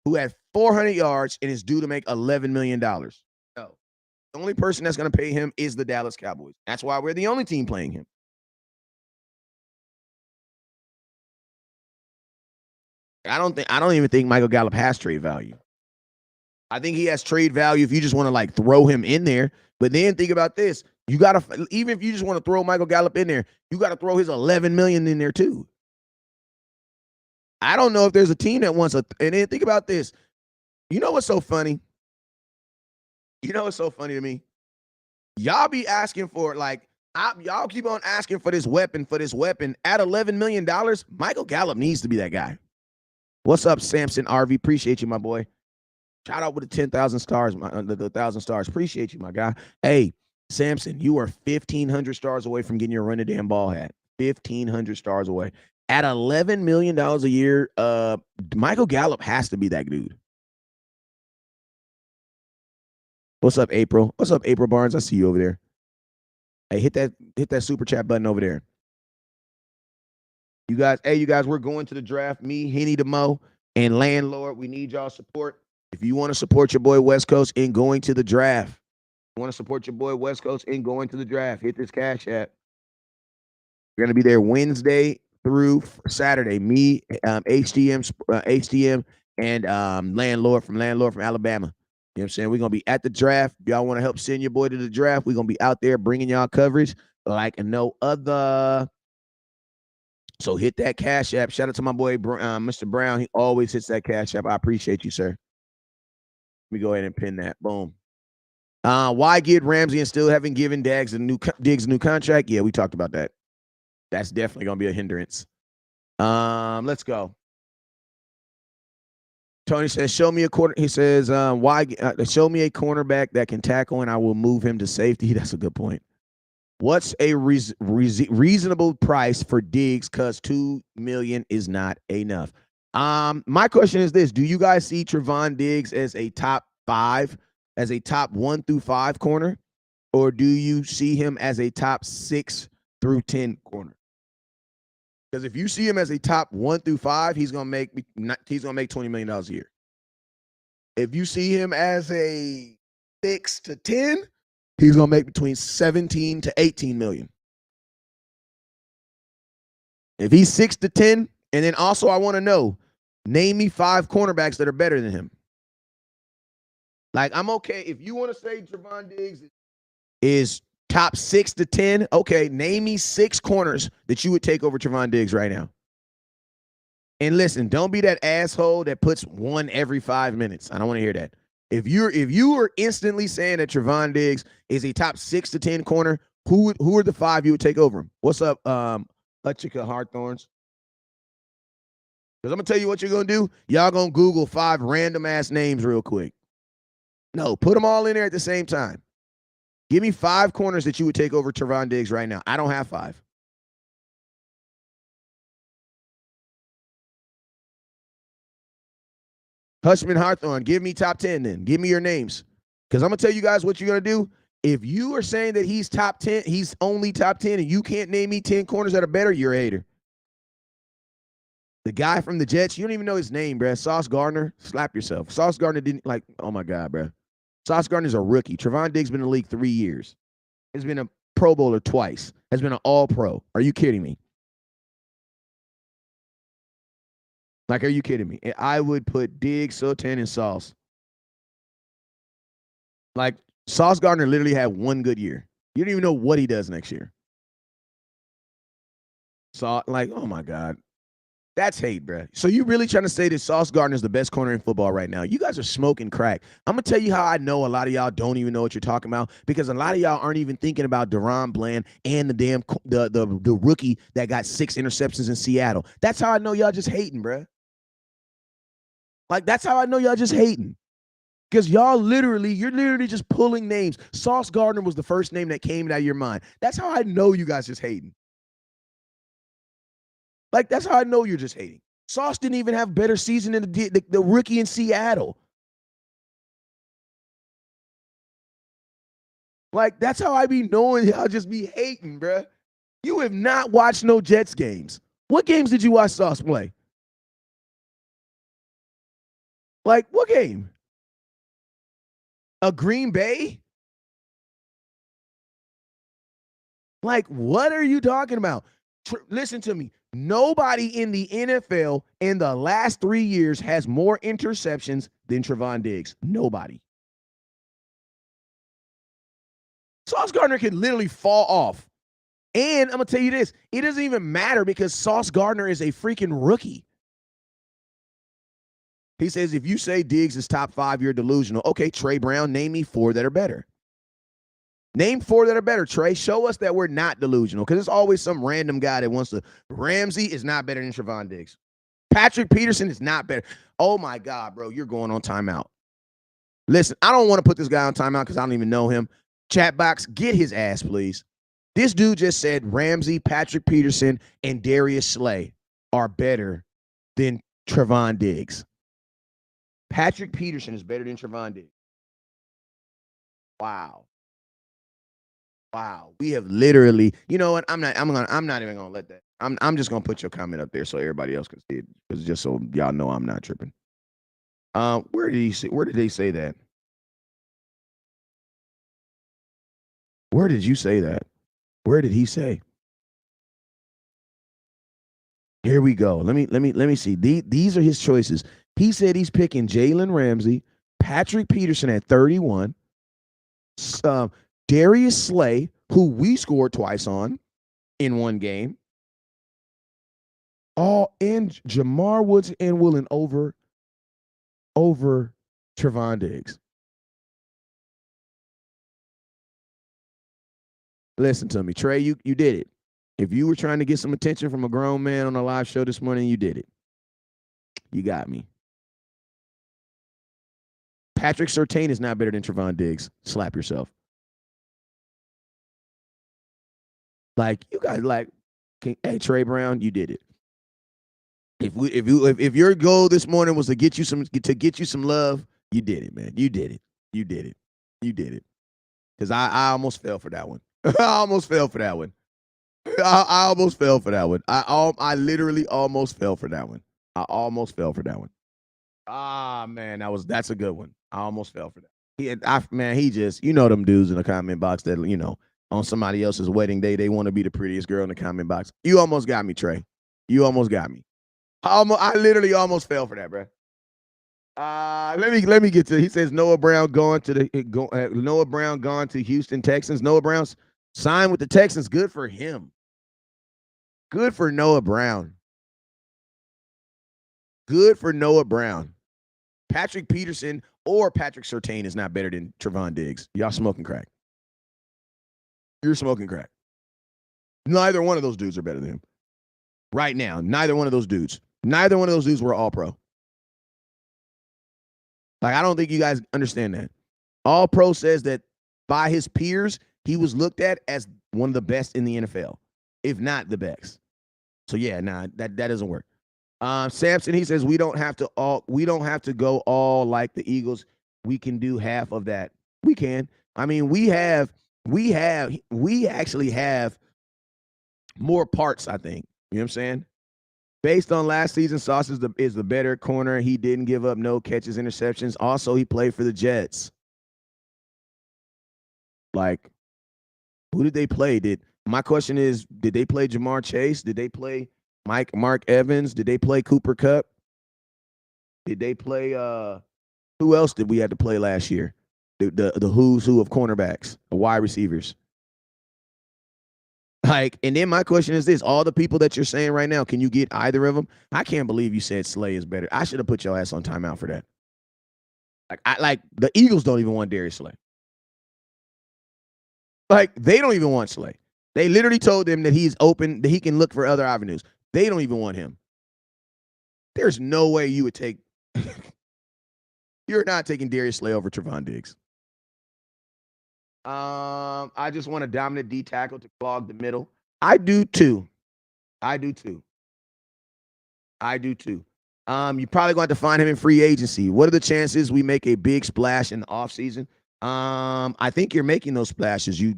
who had 400 yards and is due to make $11 million. No. The only person that's going to pay him is the Dallas Cowboys. That's why we're the only team playing him. I don't even think Michael Gallup has trade value. I think he has trade value if you just want to like throw him in there. But then think about this. You got to, even if you just want to throw Michael Gallup in there, you got to throw his 11 million in there too. I don't know if there's a team that wants and then think about this. You know what's so funny? You know what's so funny to me? Y'all be asking for like, y'all keep on asking for this weapon, at $11 million. Michael Gallup needs to be that guy. What's up, Samson RV? Appreciate you, my boy. Shout out with the 10,000 stars, the 1,000 stars. Appreciate you, my guy. Hey, Samson, you are 1,500 stars away from getting your run the damn ball hat. 1,500 stars away. At $11 million a year, Michael Gallup has to be that dude. What's up, April? What's up, April Barnes? I see you over there. Hey, hit that super chat button over there. You guys, we're going to the draft. Me, Henny DeMo, and Landlord. We need y'all support. If you want to support your boy West Coast in going to the draft, hit this Cash App. We're going to be there Wednesday through Saturday. Me, HDM, and Landlord from Alabama. You know what I'm saying? We're going to be at the draft. If y'all want to help send your boy to the draft, we're going to be out there bringing y'all coverage. like no other. So hit that Cash App. Shout out to my boy Mr. Brown. He always hits that Cash App. I appreciate you, sir. Let me go ahead and pin that. Boom. Why get Ramsey and still haven't given Diggs a new contract? Yeah, we talked about that. That's definitely gonna be a hindrance. Let's go. Tony says, "Show me a quarter." He says, "Why? Show me a cornerback that can tackle, and I will move him to safety." That's a good point. What's a reasonable price for Diggs? Because $2 million is not enough. My question is this: do you guys see Trevon Diggs as a top 5, as a top 1 through 5 corner, or do you see him as a top 6 through 10 corner? Because if you see him as a top 1 through 5, he's gonna make $20 million a year. If you see him as a 6 to 10, he's gonna make between 17 to 18 million. If he's 6 to 10, and then also I want to know, name me 5 cornerbacks that are better than him. Like, I'm okay if you want to say Trevon Diggs is top 6 to 10. Okay, name me 6 corners that you would take over Trevon Diggs right now. And listen, don't be that asshole that puts one every 5 minutes. I don't want to hear that. If you are instantly saying that Trevon Diggs is a top 6 to 10 corner, who are the 5 you would take over him? What's up, Hutchika Hawthorns? Because I'm gonna tell you what you're gonna do. Y'all gonna Google 5 random ass names real quick. No, put them all in there at the same time. Give me 5 corners that you would take over Trevon Diggs right now. I don't have 5. Hushman Hawthorne, give me top 10 then. Give me your names. Because I'm going to tell you guys what you're going to do. If you are saying that he's top 10, he's only top 10, and you can't name me 10 corners that are better, you're a hater. The guy from the Jets, you don't even know his name, bro. Sauce Gardner, slap yourself. Sauce Gardner didn't, like, oh my God, bro. Sauce Gardner's a rookie. Trevon Diggs been in the league 3 years. Has been a Pro Bowler twice. Has been an All-Pro. Are you kidding me? Like, are you kidding me? I would put Diggs, Sultan, and Sauce. Like, Sauce Gardner literally had 1 good year. You don't even know what he does next year. So, like, oh my God. That's hate, bro. So you really trying to say that Sauce Gardner is the best corner in football right now? You guys are smoking crack. I'm going to tell you how I know a lot of y'all don't even know what you're talking about, because a lot of y'all aren't even thinking about Deron Bland and the damn the rookie that got 6 interceptions in Seattle. That's how I know y'all just hating, bro. Like, that's how I know y'all just hating. Because you're literally just pulling names. Sauce Gardner was the first name that came out of your mind. That's how I know you guys just hating. Like, that's how I know you're just hating. Sauce didn't even have better season than the rookie in Seattle. Like, that's how I be knowing y'all just be hating, bruh. You have not watched no Jets games. What games did you watch Sauce play? Like, what game? A Green Bay? Like, what are you talking about? Listen to me. Nobody in the NFL in the last 3 years has more interceptions than Trevon Diggs. Nobody. Sauce Gardner can literally fall off. And I'm going to tell you this. It doesn't even matter because Sauce Gardner is a freaking rookie. He says, if you say Diggs is top 5, you're delusional. Okay, Trey Brown, name me 4 that are better. Name 4 that are better, Trey. Show us that we're not delusional, because it's always some random guy that wants to. Ramsey is not better than Trevon Diggs. Patrick Peterson is not better. Oh, my God, bro. You're going on timeout. Listen, I don't want to put this guy on timeout because I don't even know him. Chat box, get his ass, please. This dude just said Ramsey, Patrick Peterson, and Darius Slay are better than Trevon Diggs. Patrick Peterson is better than Trevon Diggs. Wow. Wow. We have literally, you know what? I'm not even gonna let that. I'm just gonna put your comment up there so everybody else can see it. Because just so y'all know I'm not tripping. Where did they say that? Where did you say that? Where did he say? Here we go. Let me see. These are his choices. He said he's picking Jalen Ramsey, Patrick Peterson at 31, Darius Slay, who we scored twice on in one game. All in Jamar Woods and Willen over Trevon Diggs. Listen to me, Trey, you did it. If you were trying to get some attention from a grown man on a live show this morning, you did it. You got me. Patrick Surtain is not better than Trevon Diggs. Slap yourself. Like, you guys, like, hey, Trey Brown, you did it. If your goal this morning was to get you some love, you did it, man. You did it. Because I almost fell for that one. I almost fell for that one. I literally almost fell for that one. Ah, man, that's a good one. I almost fell for that. He just, them dudes in the comment box that, on somebody else's wedding day, they want to be the prettiest girl in the comment box. You almost got me, Trey. You almost got me. I literally almost fell for that, bro. Let me get to. He says Noah Brown gone to Houston Texans. Noah Brown's signed with the Texans. Good for him. Good for Noah Brown. Patrick Peterson or Patrick Surtain is not better than Trevon Diggs. Y'all smoking crack. You're smoking crack. Neither one of those dudes are better than him. Right now, neither one of those dudes were all pro. Like, I don't think you guys understand that. All pro says that by his peers, he was looked at as one of the best in the NFL, if not the best. So yeah, that doesn't work. Samson, he says we don't have to go all like the Eagles. We can do half of that. We can. I mean, we actually have more parts, I think. You know what I'm saying? Based on last season, Sauce is the better corner. He didn't give up no catches, interceptions. Also, he played for the Jets. Like, who did they play? My question is, did they play Jamar Chase? Did they play Mark Evans? Did they play Cooper Kupp? Did they play who else did we have to play last year? The who's who of cornerbacks, the wide receivers. Like, and then my question is this: all the people that you're saying right now, can you get either of them? I can't believe you said Slay is better. I should have put your ass on timeout for that. Like the Eagles don't even want Darius Slay. Like, they don't even want Slay. They literally told him that he's open, that he can look for other avenues. They don't even want him. There's no way you would take. You're not taking Darius Slay over Trevon Diggs. I just want a dominant D tackle to clog the middle. I do too. You're probably going to find him in free agency. What are the chances we make a big splash in the offseason? I think you're making those splashes. You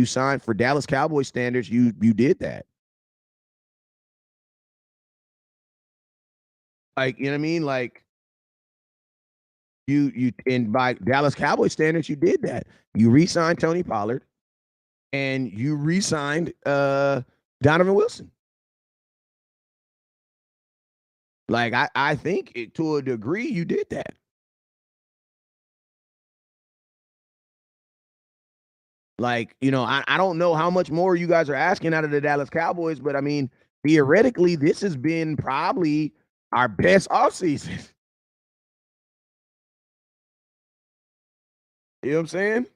signed for Dallas Cowboys standards. You did that. Like, you know what I mean? Like, you and by Dallas Cowboys standards, you did that. You re-signed Tony Pollard and you re-signed Donovan Wilson. Like, I think to a degree you did that. Like, I don't know how much more you guys are asking out of the Dallas Cowboys, but I mean, theoretically, this has been probably our best offseason. You know what I'm saying?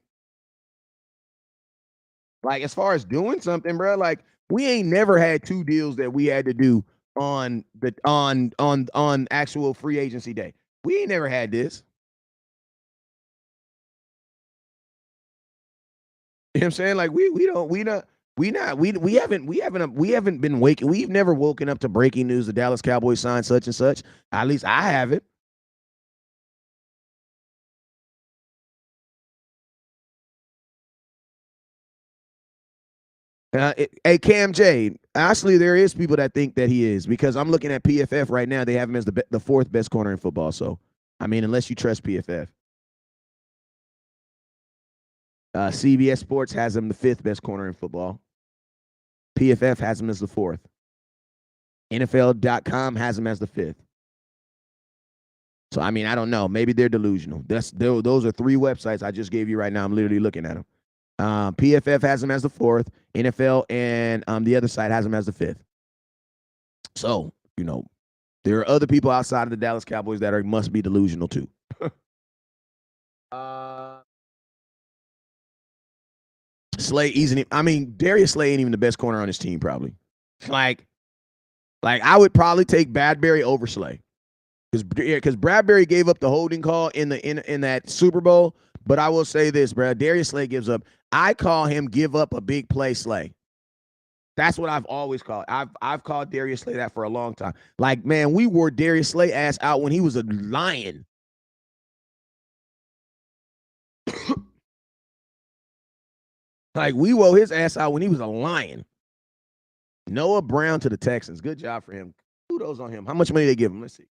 Like, as far as doing something, bro, like, we ain't never had two deals that we had to do on actual free agency day. We ain't never had this. You know what I'm saying? Like, we haven't been waking. We've never woken up to breaking news the Dallas Cowboys signed such and such. At least I haven't. Hey, Cam J, actually, there is people that think that he is, because I'm looking at PFF right now. They have him as the fourth best corner in football. So, I mean, unless you trust PFF. CBS Sports has him the fifth best corner in football. PFF has him as the fourth. NFL.com has him as the fifth. So, I mean, I don't know. Maybe they're delusional. Those are three websites I just gave you right now. I'm literally looking at them. PFF has him as the 4th. NFL and the other side has him as the 5th. So, there are other people outside of the Dallas Cowboys that must be delusional too. Slay isn't. Darius Slay ain't even the best corner on his team, probably. Like I would probably take Bradbury over Slay, because Bradbury gave up the holding call in that Super Bowl. But I will say this, Brad, Darius Slay gives up. I call him give up a big play Slay. That's what I've always called. I've called Darius Slay that for a long time. Like, man, we wore Darius Slay ass out when he was a Lion. Like, we wore his ass out when he was a Lion. Noah Brown to the Texans. Good job for him. Kudos on him. How much money they give him? Let's see.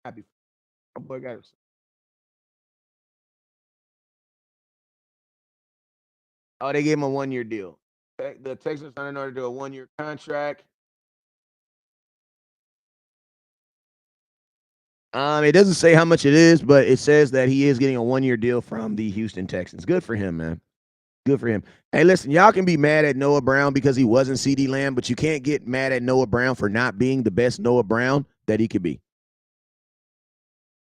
Happy. My boy got it. Oh, they gave him a 1-year deal. The Texans signed in order to do a 1-year contract. It doesn't say how much it is, but it says that he is getting a 1-year deal from the Houston Texans. Good for him, man. Good for him. Hey, listen, y'all can be mad at Noah Brown because he wasn't CeeDee Lamb, but you can't get mad at Noah Brown for not being the best Noah Brown that he could be.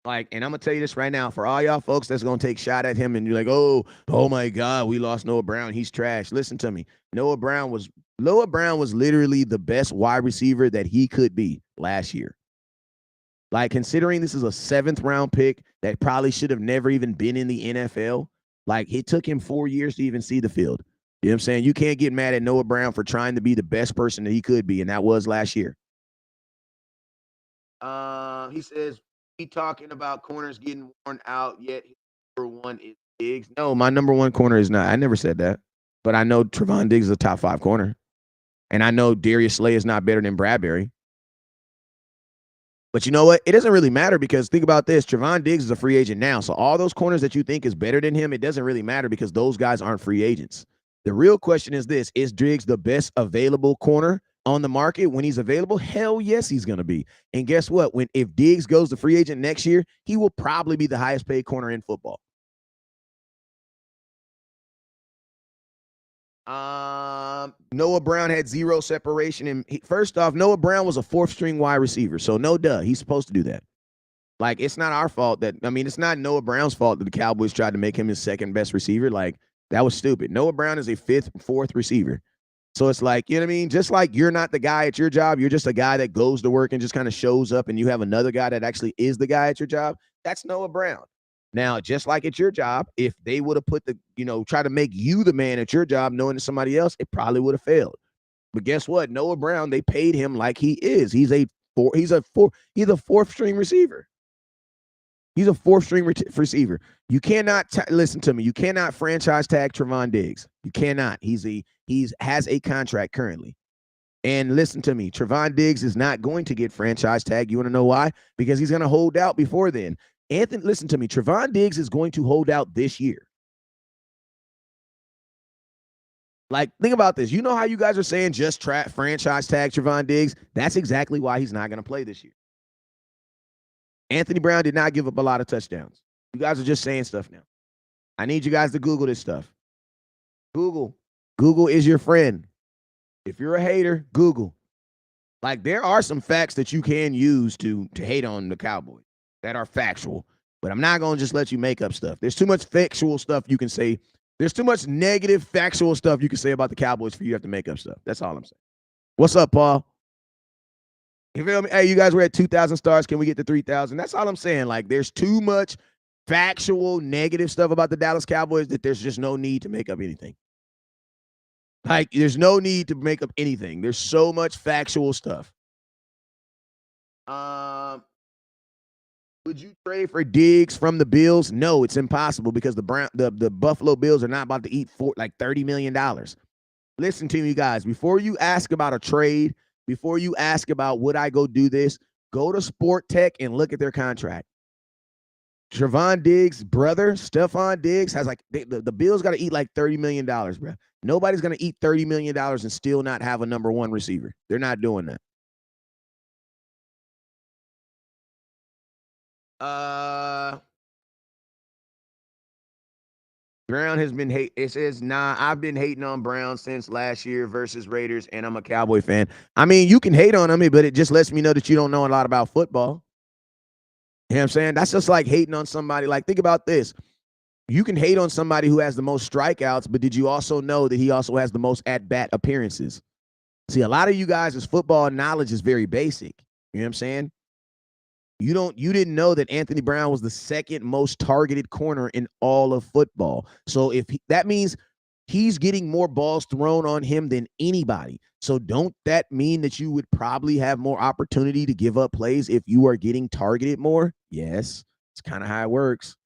Like, and I'm gonna tell you this right now, for all y'all folks that's gonna take shot at him and you're like, oh my God, we lost Noah Brown. He's trash. Listen to me. Noah Brown was literally the best wide receiver that he could be last year. Like, considering this is a 7th round pick that probably should have never even been in the NFL. Like, it took him 4 years to even see the field. You know what I'm saying? You can't get mad at Noah Brown for trying to be the best person that he could be, and that was last year. He says he talking about corners getting worn out, yet his number 1 is Diggs. No, my number 1 corner is not. I never said that. But I know Trevon Diggs is a top 5 corner. And I know Darius Slay is not better than Bradbury. But you know what? It doesn't really matter, because think about this. Trevon Diggs is a free agent now. So all those corners that you think is better than him, it doesn't really matter because those guys aren't free agents. The real question is this: is Diggs the best available corner on the market when he's available? Hell yes, he's going to be. And guess what? If Diggs goes to free agent next year, he will probably be the highest paid corner in football. Noah Brown had 0 separation. And first off, Noah Brown was a 4th string wide receiver. So no duh, he's supposed to do that. Like, it's not our fault it's not Noah Brown's fault that the Cowboys tried to make him his 2nd best receiver. Like, that was stupid. Noah Brown is a 5th, 4th receiver. So it's like, you know what I mean? Just like you're not the guy at your job, you're just a guy that goes to work and just kind of shows up, and you have another guy that actually is the guy at your job. That's Noah Brown. Now, just like at your job, if they would have put try to make you the man at your job, knowing it's somebody else, it probably would have failed. But guess what? Noah Brown, they paid him like he is. He's a 4th string receiver. He's a 4th string receiver. You cannot listen to me. You cannot franchise tag Trevon Diggs. You cannot. He has a contract currently. And listen to me. Trevon Diggs is not going to get franchise tag. You want to know why? Because he's going to hold out before then. Anthony, listen to me. Trevon Diggs is going to hold out this year. Like, think about this. You know how you guys are saying just franchise tag Trevon Diggs? That's exactly why he's not going to play this year. Anthony Brown did not give up a lot of touchdowns. You guys are just saying stuff now. I need you guys to Google this stuff. Google is your friend. If you're a hater, Google. Like, there are some facts that you can use to hate on the Cowboys that are factual. But I'm not going to just let you make up stuff. There's too much factual stuff you can say. There's too much negative factual stuff you can say about the Cowboys for you to have to make up stuff. That's all I'm saying. What's up, Paul? You feel me? Hey, you guys were at 2,000 stars. Can we get to 3,000? That's all I'm saying. Like, there's too much factual negative stuff about the Dallas Cowboys that there's just no need to make up anything. Like, there's no need to make up anything. There's so much factual stuff. Would you trade for Diggs from the Bills? No, it's impossible because the Buffalo Bills are not about to eat like $30 million. Listen to me, guys. Before you ask about a trade, before you ask about would I go do this, go to Sport Tech and look at their contract. Trevon Diggs' brother, Stephon Diggs, has like the Bills got to eat like $30 million, bro. Nobody's going to eat $30 million and still not have a number one receiver. They're not doing that. Brown has been hate. It says, nah, I've been hating on Brown since last year versus Raiders, and I'm a Cowboy fan. I mean, you can hate on him, but it just lets me know that you don't know a lot about football. You know what I'm saying? That's just like hating on somebody. Like, think about this. You can hate on somebody who has the most strikeouts, but did you also know that he also has the most at-bat appearances? See, a lot of you guys' football knowledge is very basic. You know what I'm saying? You didn't know that Anthony Brown was the second most targeted corner in all of football. So that means he's getting more balls thrown on him than anybody. So don't that mean that you would probably have more opportunity to give up plays if you are getting targeted more? Yes, it's kind of how it works.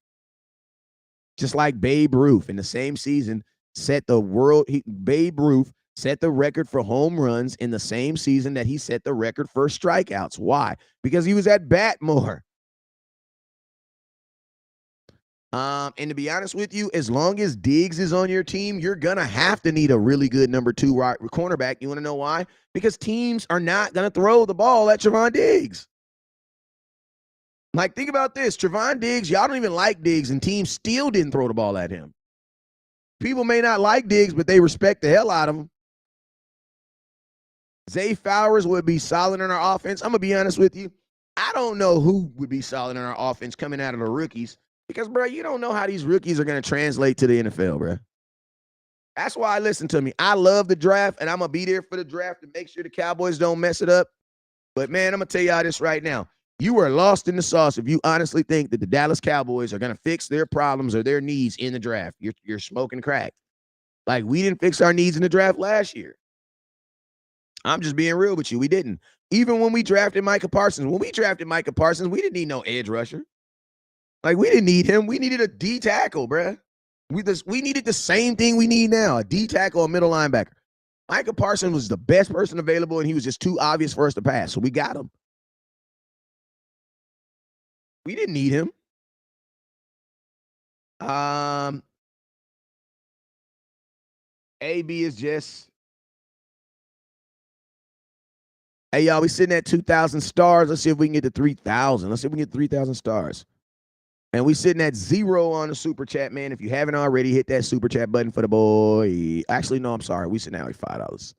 Just like Babe Ruth in the same season Babe Ruth set the record for home runs in the same season that he set the record for strikeouts. Why? Because he was at bat more. And to be honest with you, as long as Diggs is on your team, you're going to have to need a really good number 2 right cornerback. You want to know why? Because teams are not going to throw the ball at Trevon Diggs. Like, think about this. Trevon Diggs, y'all don't even like Diggs, and teams still didn't throw the ball at him. People may not like Diggs, but they respect the hell out of him. Zay Flowers would be solid in our offense. I'm going to be honest with you. I don't know who would be solid in our offense coming out of the rookies because, bro, you don't know how these rookies are going to translate to the NFL, bro. That's why, listen to me. I love the draft, and I'm going to be there for the draft to make sure the Cowboys don't mess it up. But, man, I'm going to tell y'all this right now. You are lost in the sauce if you honestly think that the Dallas Cowboys are going to fix their problems or their needs in the draft. You're smoking crack. Like, we didn't fix our needs in the draft last year. I'm just being real with you. We didn't. Even when we drafted Micah Parsons, we didn't need no edge rusher. Like, we didn't need him. We needed a D tackle, bruh. We needed the same thing we need now, a D tackle, a middle linebacker. Micah Parsons was the best person available, and he was just too obvious for us to pass, so we got him. We didn't need him. AB is just... Hey, y'all, we sitting at 2,000 stars. Let's see if we can get to 3,000. Let's see if we can get 3,000 stars. And we sitting at 0 on the super chat, man. If you haven't already, hit that super chat button for the boy. Actually, no, I'm sorry. We sitting at like $5.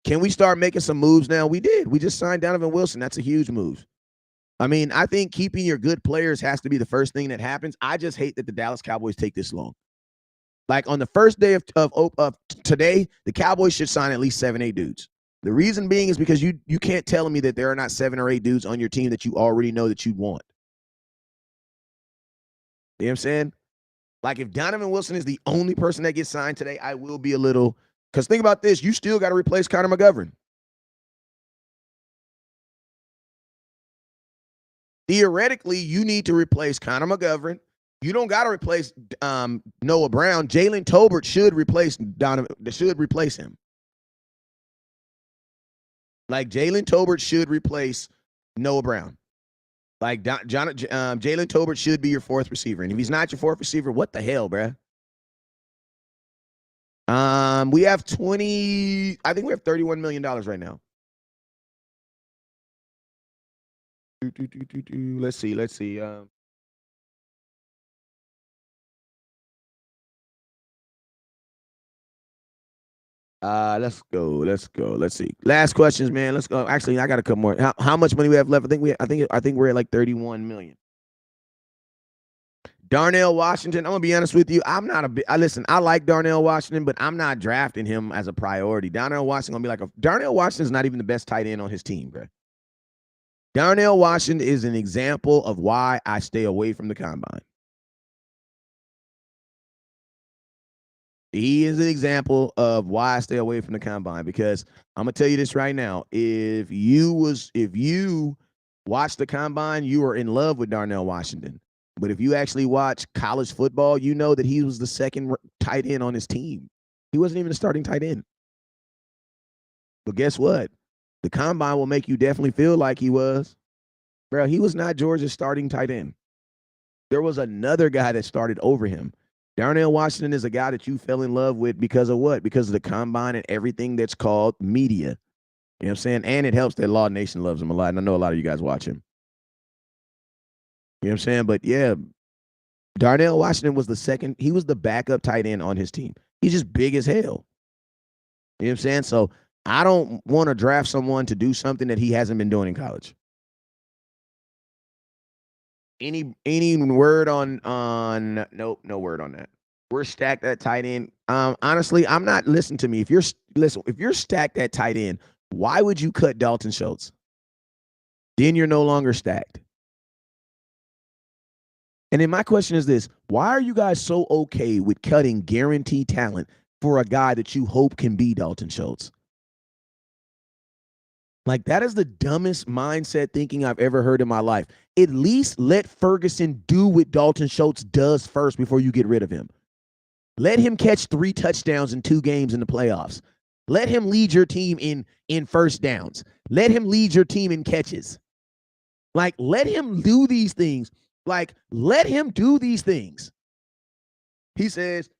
Can we start making some moves now? We did. We just signed Donovan Wilson. That's a huge move. I mean, I think keeping your good players has to be the first thing that happens. I just hate that the Dallas Cowboys take this long. Like, on the first day of today, the Cowboys should sign at least 7, 8 dudes. The reason being is because you can't tell me that there are not 7 or 8 dudes on your team that you already know that you want. You know what I'm saying? Like, if Donovan Wilson is the only person that gets signed today, I will be a little... Because think about this. You still got to replace Connor McGovern. Theoretically, you need to replace Connor McGovern. You don't got to replace Noah Brown. Jalen Tolbert should replace him. Like, Jalen Tolbert should replace Noah Brown. Like, Jalen Tolbert should be your 4th receiver. And if he's not your 4th receiver, what the hell, bruh? We have I think we have $31 million right now. Let's see. Let's go. Let's see. Last questions, man. Let's go. Actually, I got a couple more. How much money we have left? I think we're at like 31 million. Darnell Washington, I'm gonna be honest with you. I'm not listen, I like Darnell Washington, but I'm not drafting him as a priority. Darnell Washington's not even the best tight end on his team, bro. Darnell Washington is an example of why I stay away from the combine. He is an example of why I stay away from the combine, because I'm gonna tell you this right now. If you watch the combine, you are in love with Darnell Washington. But if you actually watch college football, you know that he was the second tight end on his team. He wasn't even a starting tight end. But guess what? The combine will make you definitely feel like he was. Bro, he was not Georgia's starting tight end. There was another guy that started over him. Darnell Washington is a guy that you fell in love with because of what? Because of the combine and everything that's called media. You know what I'm saying? And it helps that Law Nation loves him a lot. And I know a lot of you guys watch him. You know what I'm saying? But yeah, Darnell Washington was the second. He was the backup tight end on his team. He's just big as hell. You know what I'm saying? So I don't want to draft someone to do something that he hasn't been doing in college. Any word on nope, no word on that. We're stacked at tight end. Honestly, I'm not. Listen to me. If you're stacked at tight end, why would you cut Dalton Schultz? Then you're no longer stacked. And then my question is this: why are you guys so okay with cutting guaranteed talent for a guy that you hope can be Dalton Schultz? Like, that is the dumbest mindset thinking I've ever heard in my life. At least let Ferguson do what Dalton Schultz does first before you get rid of him. Let him catch 3 touchdowns in 2 games in the playoffs. Let him lead your team in first downs. Let him lead your team in catches. Like, let him do these things. Like, let him do these things. He says,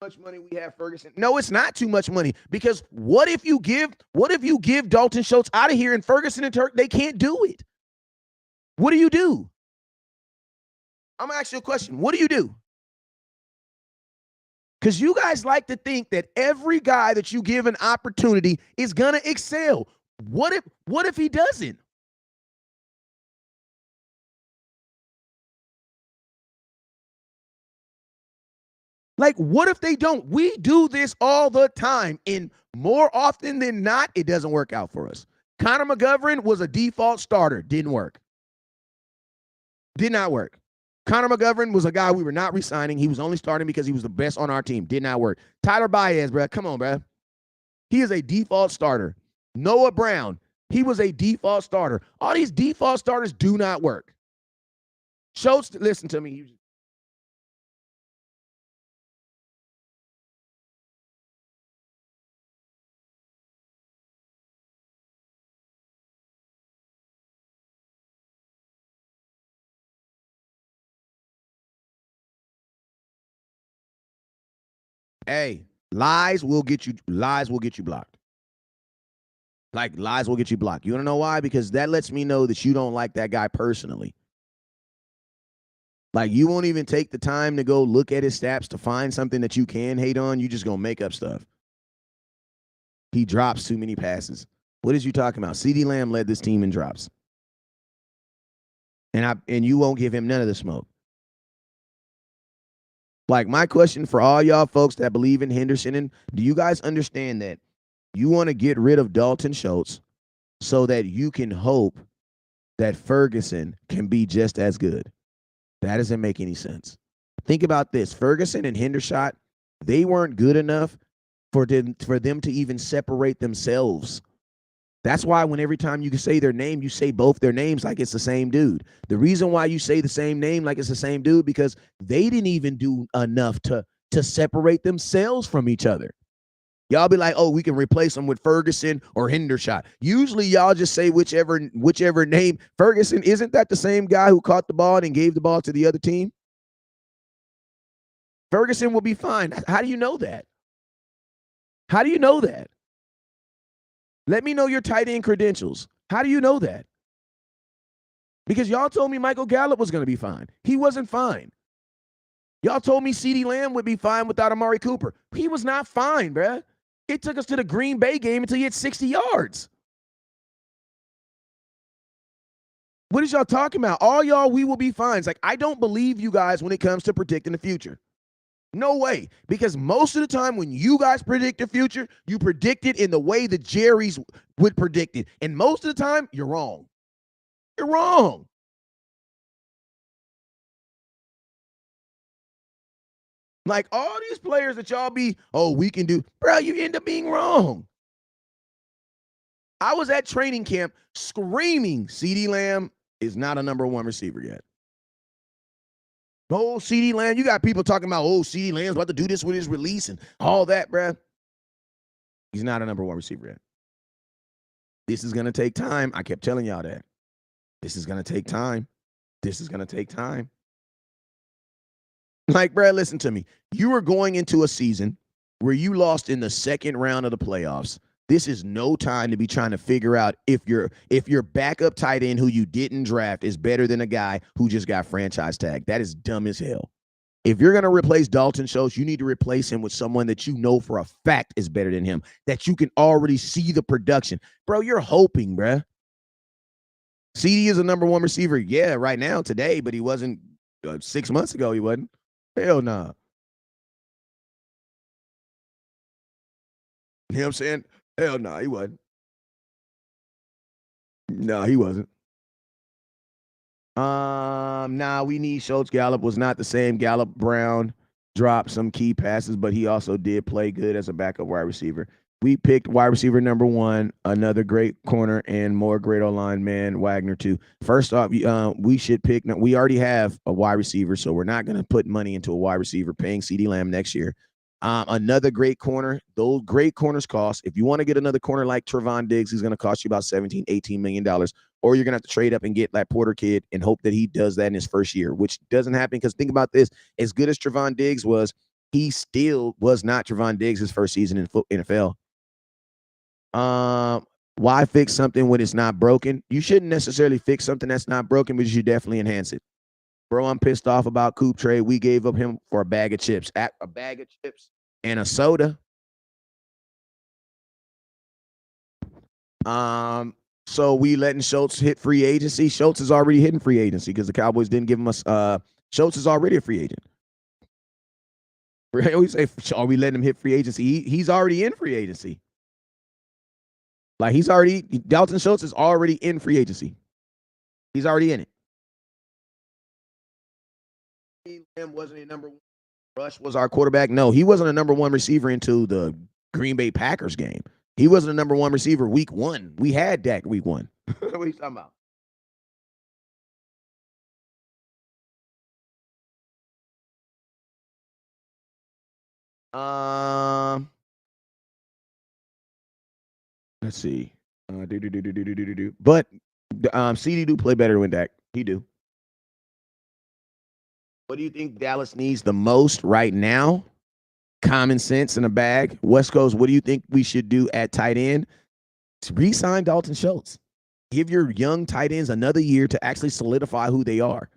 much money we have, Ferguson. No, it's not too much money, because what if you give Dalton Schultz out of here and Ferguson and Turk, they can't do it? What do you do? I'm gonna ask you a question. What do you do? Because you guys like to think that every guy that you give an opportunity is gonna excel. What if he doesn't? Like, what if they don't? We do this all the time, and more often than not, it doesn't work out for us. Connor McGovern was a default starter. Didn't work. Did not work. Connor McGovern was a guy we were not re-signing. He was only starting because he was the best on our team. Did not work. Tyler Baez, bro. Come on, bro. He is a default starter. Noah Brown, he was a default starter. All these default starters do not work. Schultz, listen to me. Hey, lies will get you blocked. Like, lies will get you blocked. You want to know why? Because that lets me know that you don't like that guy personally. Like, you won't even take the time to go look at his stats to find something that you can hate on. You just gonna make up stuff. He drops too many passes. What is you talking about? CeeDee Lamb led this team in drops. And you won't give him none of the smoke. Like, my question for all y'all folks that believe in Henderson, and do you guys understand that you want to get rid of Dalton Schultz so that you can hope that Ferguson can be just as good? That doesn't make any sense. Think about this. Ferguson and Hendershot, they weren't good enough for them to even separate themselves. That's why when every time you can say their name, you say both their names like it's the same dude. The reason why you say the same name like it's the same dude, because they didn't even do enough to separate themselves from each other. Y'all be like, oh, we can replace them with Ferguson or Hendershot. Usually y'all just say whichever name. Ferguson, isn't that the same guy who caught the ball and gave the ball to the other team? Ferguson will be fine. How do you know that? How do you know that? Let me know your tight end credentials. How do you know that? Because y'all told me Michael Gallup was going to be fine. He wasn't fine. Y'all told me CeeDee Lamb would be fine without Amari Cooper. He was not fine, bruh. It took us to the Green Bay game until he had 60 yards. What is y'all talking about? All y'all, we will be fine. It's like, I don't believe you guys when it comes to predicting the future. No way. Because most of the time when you guys predict the future, you predict it in the way the Jerry's would predict it. And most of the time, you're wrong. You're wrong. Like, all these players that y'all be, oh, we can do, bro, you end up being wrong. I was at training camp screaming CeeDee Lamb is not a number 1 receiver yet. Oh, CeeDee Lamb, you got people talking about, oh, CeeDee Lamb's about to do this with his release and all that, bruh. He's not a number 1 receiver yet. This is going to take time. I kept telling y'all that. This is going to take time. This is going to take time. Like, bro, listen to me. You are going into a season where you lost in the second round of the playoffs. This is no time to be trying to figure out if your backup tight end who you didn't draft is better than a guy who just got franchise tagged. That is dumb as hell. If you're going to replace Dalton Schultz, you need to replace him with someone that you know for a fact is better than him, that you can already see the production. Bro, you're hoping, bro. CD is a number one receiver, yeah, right now, today, but he wasn't 6 months ago. He wasn't. Hell nah. You know what I'm saying? Hell nah, he wasn't. No, he wasn't. Nah, we need Schultz. Gallup was not the same. Gallup Brown dropped some key passes, but he also did play good as a backup wide receiver. We picked wide receiver number one, another great corner, and more great O-line man, Wagner, too. First off, we should pick. We already have a wide receiver, so we're not going to put money into a wide receiver paying CeeDee Lamb next year. Another great corner. Those great corners cost. If you want to get another corner like Trevon Diggs, he's going to cost you about $17, $18 million. Or you're going to have to trade up and get that Porter kid and hope that he does that in his first year, which doesn't happen because think about this. As good as Trevon Diggs was, he still was not Trevon Diggs his first season in NFL. Why fix something when it's not broken? You shouldn't necessarily fix something that's not broken, but you should definitely enhance it. Bro, I'm pissed off about Coop trade. We gave up him for a bag of chips. A bag of chips and a soda. So we letting Schultz hit free agency. Schultz is already hitting free agency because the Cowboys didn't give him a. Schultz is already a free agent. We always say, are we letting him hit free agency? He's already in free agency. Like Dalton Schultz is already in free agency. He's already in it. Wasn't a number one. Rush was our quarterback. No, he wasn't a number one receiver into the Green Bay Packers game. He wasn't a number one receiver week one. We had Dak week one. What are you talking about? Let's see. But CD do play better than Dak. He do. What do you think Dallas needs the most right now? Common sense in a bag. West Coast, what do you think we should do at tight end? Resign Dalton Schultz. Give your young tight ends another year to actually solidify who they are.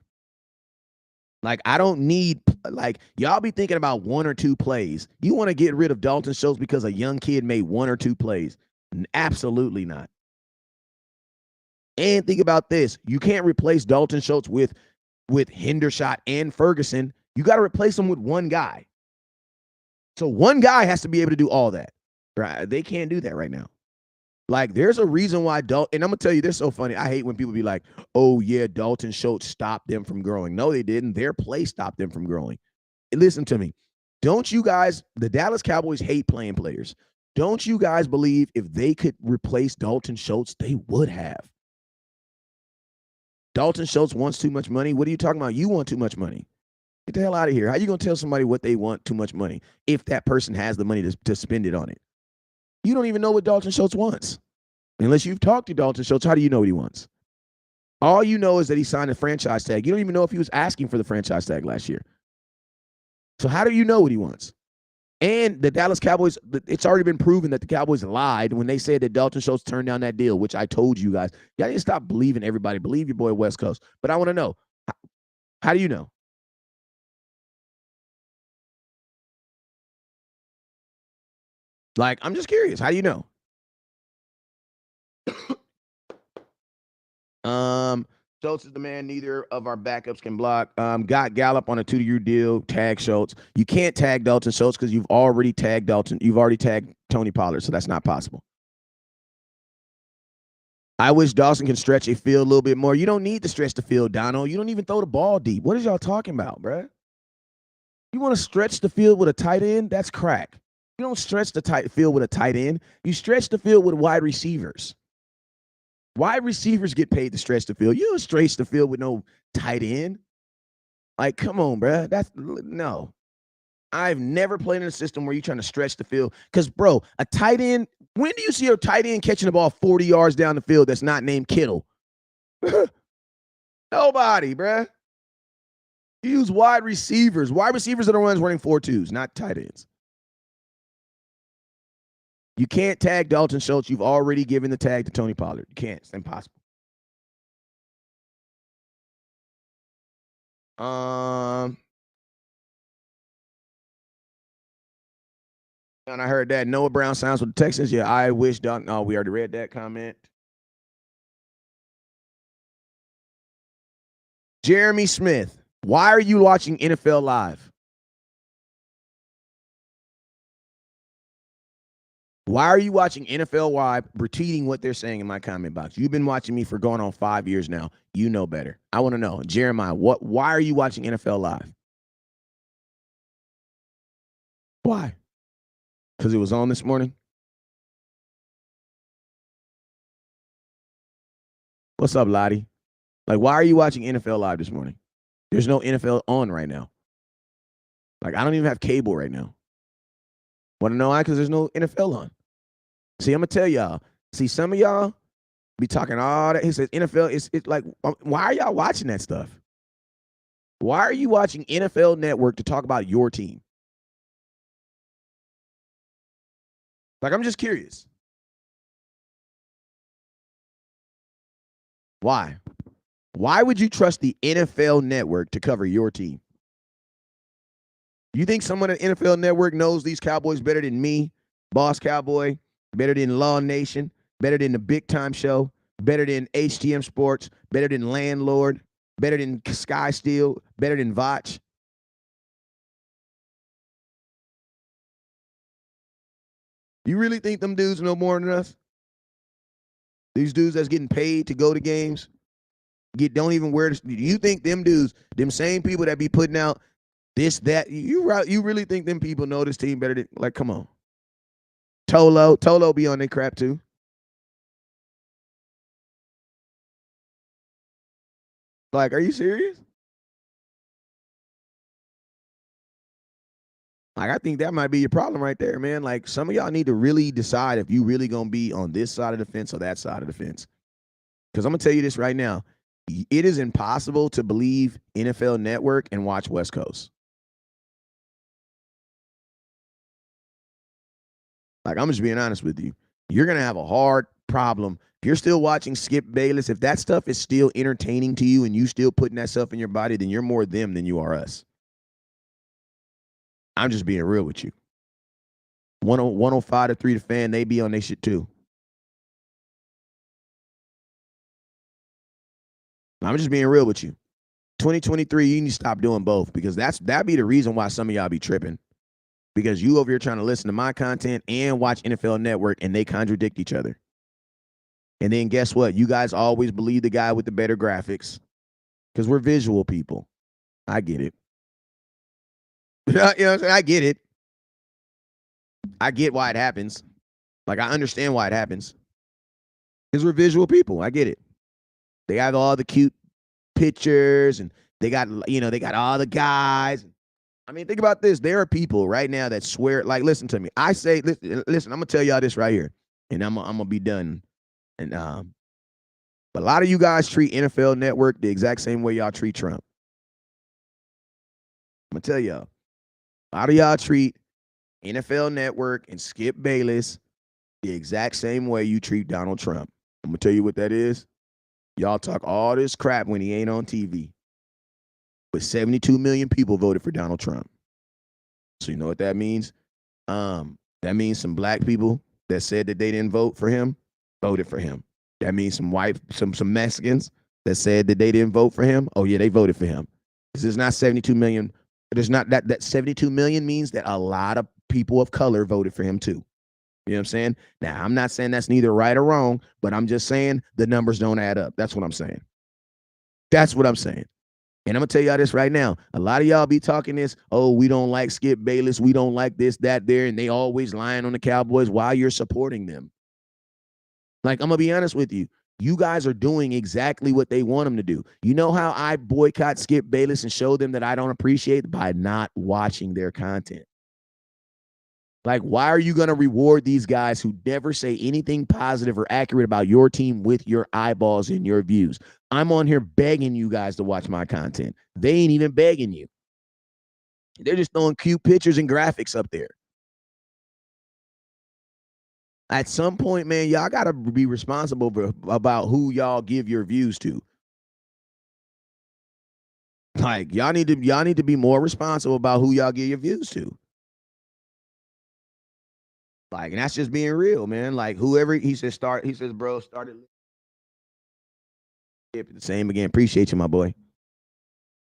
Like, I don't need, like, y'all be thinking about one or two plays. You want to get rid of Dalton Schultz because a young kid made one or two plays? Absolutely not. And think about this. You can't replace Dalton Schultz with Hendershot and Ferguson. You got to replace them with one guy. So one guy has to be able to do all that. Right? They can't do that right now. Like, there's a reason why Dalton, and I'm going to tell you, this is so funny. I hate when people be like, oh, yeah, Dalton Schultz stopped them from growing. No, they didn't. Their play stopped them from growing. Listen to me. Don't you guys, the Dallas Cowboys hate playing players. Don't you guys believe if they could replace Dalton Schultz, they would have? Dalton Schultz wants too much money. What are you talking about? You want too much money. Get the hell out of here. How are you going to tell somebody what they want too much money if that person has the money to spend it on it? You don't even know what Dalton Schultz wants. Unless you've talked to Dalton Schultz, how do you know what he wants? All you know is that he signed a franchise tag. You don't even know if he was asking for the franchise tag last year. So how do you know what he wants? And the Dallas Cowboys, it's already been proven that the Cowboys lied when they said that Dalton Schultz turned down that deal, which I told you guys. Y'all need to stop believing everybody. Believe your boy West Coast. But I want to know, how do you know? Like, I'm just curious. How do you know? Schultz is the man. Neither of our backups can block. Got Gallup on a 2-year deal. Tag Schultz. You can't tag Dalton Schultz because you've already tagged Dalton. You've already tagged Tony Pollard, so that's not possible. I wish Dawson can stretch a field a little bit more. You don't need to stretch the field, Dono. You don't even throw the ball deep. What is y'all talking about, bruh? You want to stretch the field with a tight end? That's crack. You don't stretch the tight field with a tight end. You stretch the field with wide receivers. Wide receivers get paid to stretch the field. You don't stretch the field with no tight end. Like, come on, bruh. That's no. I've never played in a system where you're trying to stretch the field. Because, bro, a tight end, when do you see a tight end catching the ball 40 yards down the field that's not named Kittle? Nobody, bruh. You use wide receivers. Wide receivers are the ones running 4.2s, not tight ends. You can't tag Dalton Schultz. You've already given the tag to Tony Pollard. You can't. It's impossible. And I heard that Noah Brown signs with the Texans. Yeah, I wish Dalton. Oh, we already read that comment. Jeremy Smith, why are you watching NFL Live? Why are you watching NFL Live, repeating what they're saying in my comment box? You've been watching me for going on 5 years now. You know better. I want to know, Jeremiah, why are you watching NFL Live? Why? Because it was on this morning? What's up, Lottie? Like, why are you watching NFL Live this morning? There's no NFL on right now. Like, I don't even have cable right now. Want to know why? Because there's no NFL on. See, I'm going to tell y'all. See, some of y'all be talking all that. He says NFL, it's like, why are y'all watching that stuff? Why are you watching NFL Network to talk about your team? Like, I'm just curious. Why? Why would you trust the NFL Network to cover your team? You think someone at NFL Network knows these Cowboys better than me, Boss Cowboy, better than Law Nation, better than the Big Time Show, better than HTM Sports, better than Landlord, better than Sky Steel, better than Vach? You really think them dudes know more than us? These dudes that's getting paid to go to games, don't even wear this. You think them dudes, them same people that be putting out this, that, you really think them people know this team better than, like, come on. Tolo be on their crap too. Like, are you serious? Like, I think that might be your problem right there, man. Like, some of y'all need to really decide if you really gonna be on this side of the fence or that side of the fence. Because I'm gonna tell you this right now. It is impossible to believe NFL Network and watch West Coast. Like, I'm just being honest with you. You're gonna have a hard problem. If you're still watching Skip Bayless, if that stuff is still entertaining to you and you still putting that stuff in your body, then you're more them than you are us. I'm just being real with you. 105 to 3 The Fan, they be on their shit too. I'm just being real with you. 2023, you need to stop doing both because that'd be the reason why some of y'all be tripping. Because you over here trying to listen to my content and watch NFL Network and they contradict each other. And then guess what? You guys always believe the guy with the better graphics because we're visual people. I get it. You know what I'm saying? I get it. I get why it happens. Like, I understand why it happens. Because we're visual people. I get it. They have all the cute pictures and they got all the guys. I mean, think about this. There are people right now that swear, like, listen to me. I say, listen, I'm going to tell y'all this right here. And I'm going to be done. And but a lot of you guys treat NFL Network the exact same way y'all treat Trump. I'm going to tell y'all. A lot of y'all treat NFL Network and Skip Bayless the exact same way you treat Donald Trump. I'm going to tell you what that is. Y'all talk all this crap when he ain't on TV. But 72 million people voted for Donald Trump. So you know what that means? That means some black people that said that they didn't vote for him voted for him. That means some Mexicans that said that they didn't vote for him. Oh yeah, they voted for him. This is not 72 million. There's not that 72 million means that a lot of people of color voted for him too. You know what I'm saying? Now, I'm not saying that's neither right or wrong, but I'm just saying the numbers don't add up. That's what I'm saying. That's what I'm saying. And I'm going to tell y'all this right now. A lot of y'all be talking this, oh, we don't like Skip Bayless. We don't like this, that, there. And they always lying on the Cowboys while you're supporting them. Like, I'm going to be honest with you. You guys are doing exactly what they want them to do. You know how I boycott Skip Bayless and show them that I don't appreciate it? By not watching their content. Like, why are you going to reward these guys who never say anything positive or accurate about your team with your eyeballs and your views? I'm on here begging you guys to watch my content. They ain't even begging you. They're just throwing cute pictures and graphics up there. At some point, man, y'all got to be responsible about who y'all give your views to. Like, y'all need to be more responsible about who y'all give your views to. Like, and that's just being real, man. Like, whoever he says, bro, started the same again. Appreciate you, my boy.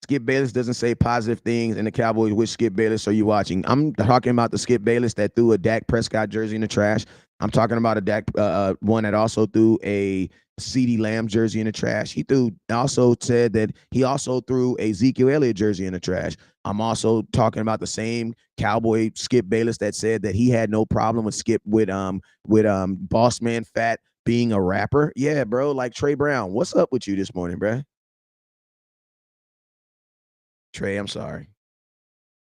Skip Bayless doesn't say positive things, and the Cowboys, which Skip Bayless are you watching? I'm talking about the Skip Bayless that threw a Dak Prescott jersey in the trash. I'm talking about a Dak one that also threw a CeeDee Lamb jersey in the trash. He also said that he also threw a Ezekiel Elliott jersey in the trash. I'm also talking about the same Cowboy Skip Bayless that said that he had no problem with Boss Man Fat being a rapper. Yeah, bro, like Trey Brown. What's up with you this morning, bro? Trey, I'm sorry.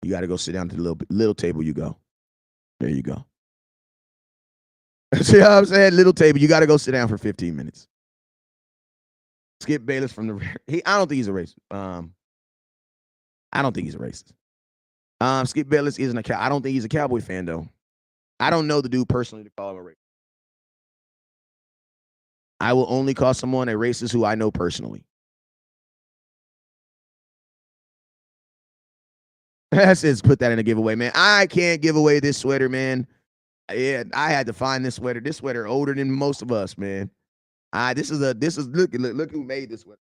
You got to go sit down to the little table. You go. There you go. See how I'm saying? Little table. You got to go sit down for 15 minutes. Skip Bayless from the. I don't think he's a racist. I don't think he's a racist. Skip Bayless isn't I don't think he's a Cowboy fan though. I don't know the dude personally to call him a racist. I will only call someone a racist who I know personally. That says put that in a giveaway, man. I can't give away this sweater, man. Yeah, I had to find this sweater. This sweater older than most of us, man. This is look who made this sweater.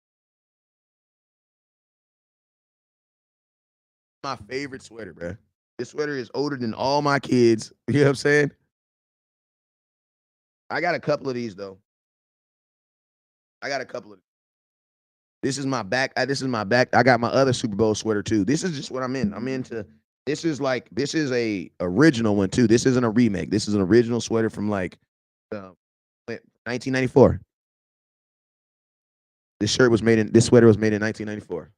My favorite sweater, bro. This sweater is older than all my kids. You know what I'm saying? I got a couple of these though. This is my back. I got my other Super Bowl sweater too. This is just what I'm in. I'm into. This is a original one too. This isn't a remake. This is an original sweater from like 1994. This sweater was made in 1994.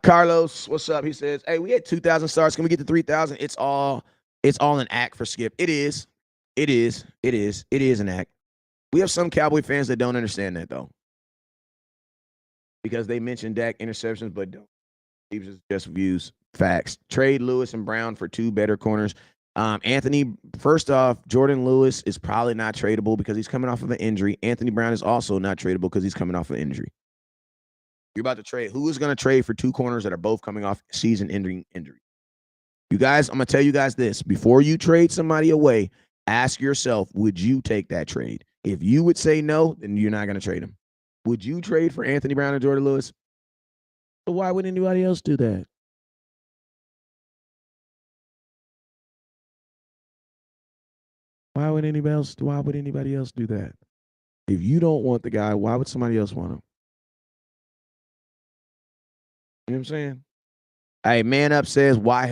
Carlos, what's up? He says, "Hey, we had 2,000 stars. Can we get to 3,000?" It's all an act for Skip. It is an act. We have some Cowboy fans that don't understand that though, because they mention Dak interceptions, but don't. These just views, facts. Trade Lewis and Brown for two better corners. Anthony, first off, Jordan Lewis is probably not tradable because he's coming off of an injury. Anthony Brown is also not tradable because he's coming off an injury. You're about to trade. Who is going to trade for two corners that are both coming off season-ending injury? You guys, I'm going to tell you guys this. Before you trade somebody away, ask yourself, would you take that trade? If you would say no, then you're not going to trade him. Would you trade for Anthony Brown and Jordan Lewis? But why would anybody else do that? Why would anybody else do that? If you don't want the guy, why would somebody else want him? You know what I'm saying? Hey, Man Up says, why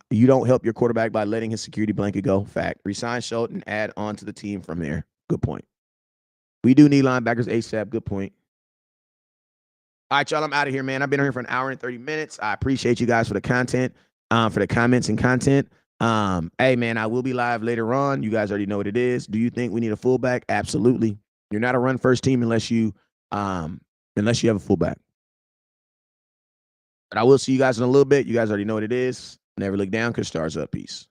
you don't help your quarterback by letting his security blanket go. Fact. Resign Schultz and add on to the team from there. Good point. We do need linebackers ASAP. Good point. All right, y'all, I'm out of here, man. I've been here for an hour and 30 minutes. I appreciate you guys for the content, for the comments and content. Hey, man, I will be live later on. You guys already know what it is. Do you think we need a fullback? Absolutely. You're not a run first team unless you have a fullback. But I will see you guys in a little bit. You guys already know what it is. Never look down because stars up. Peace.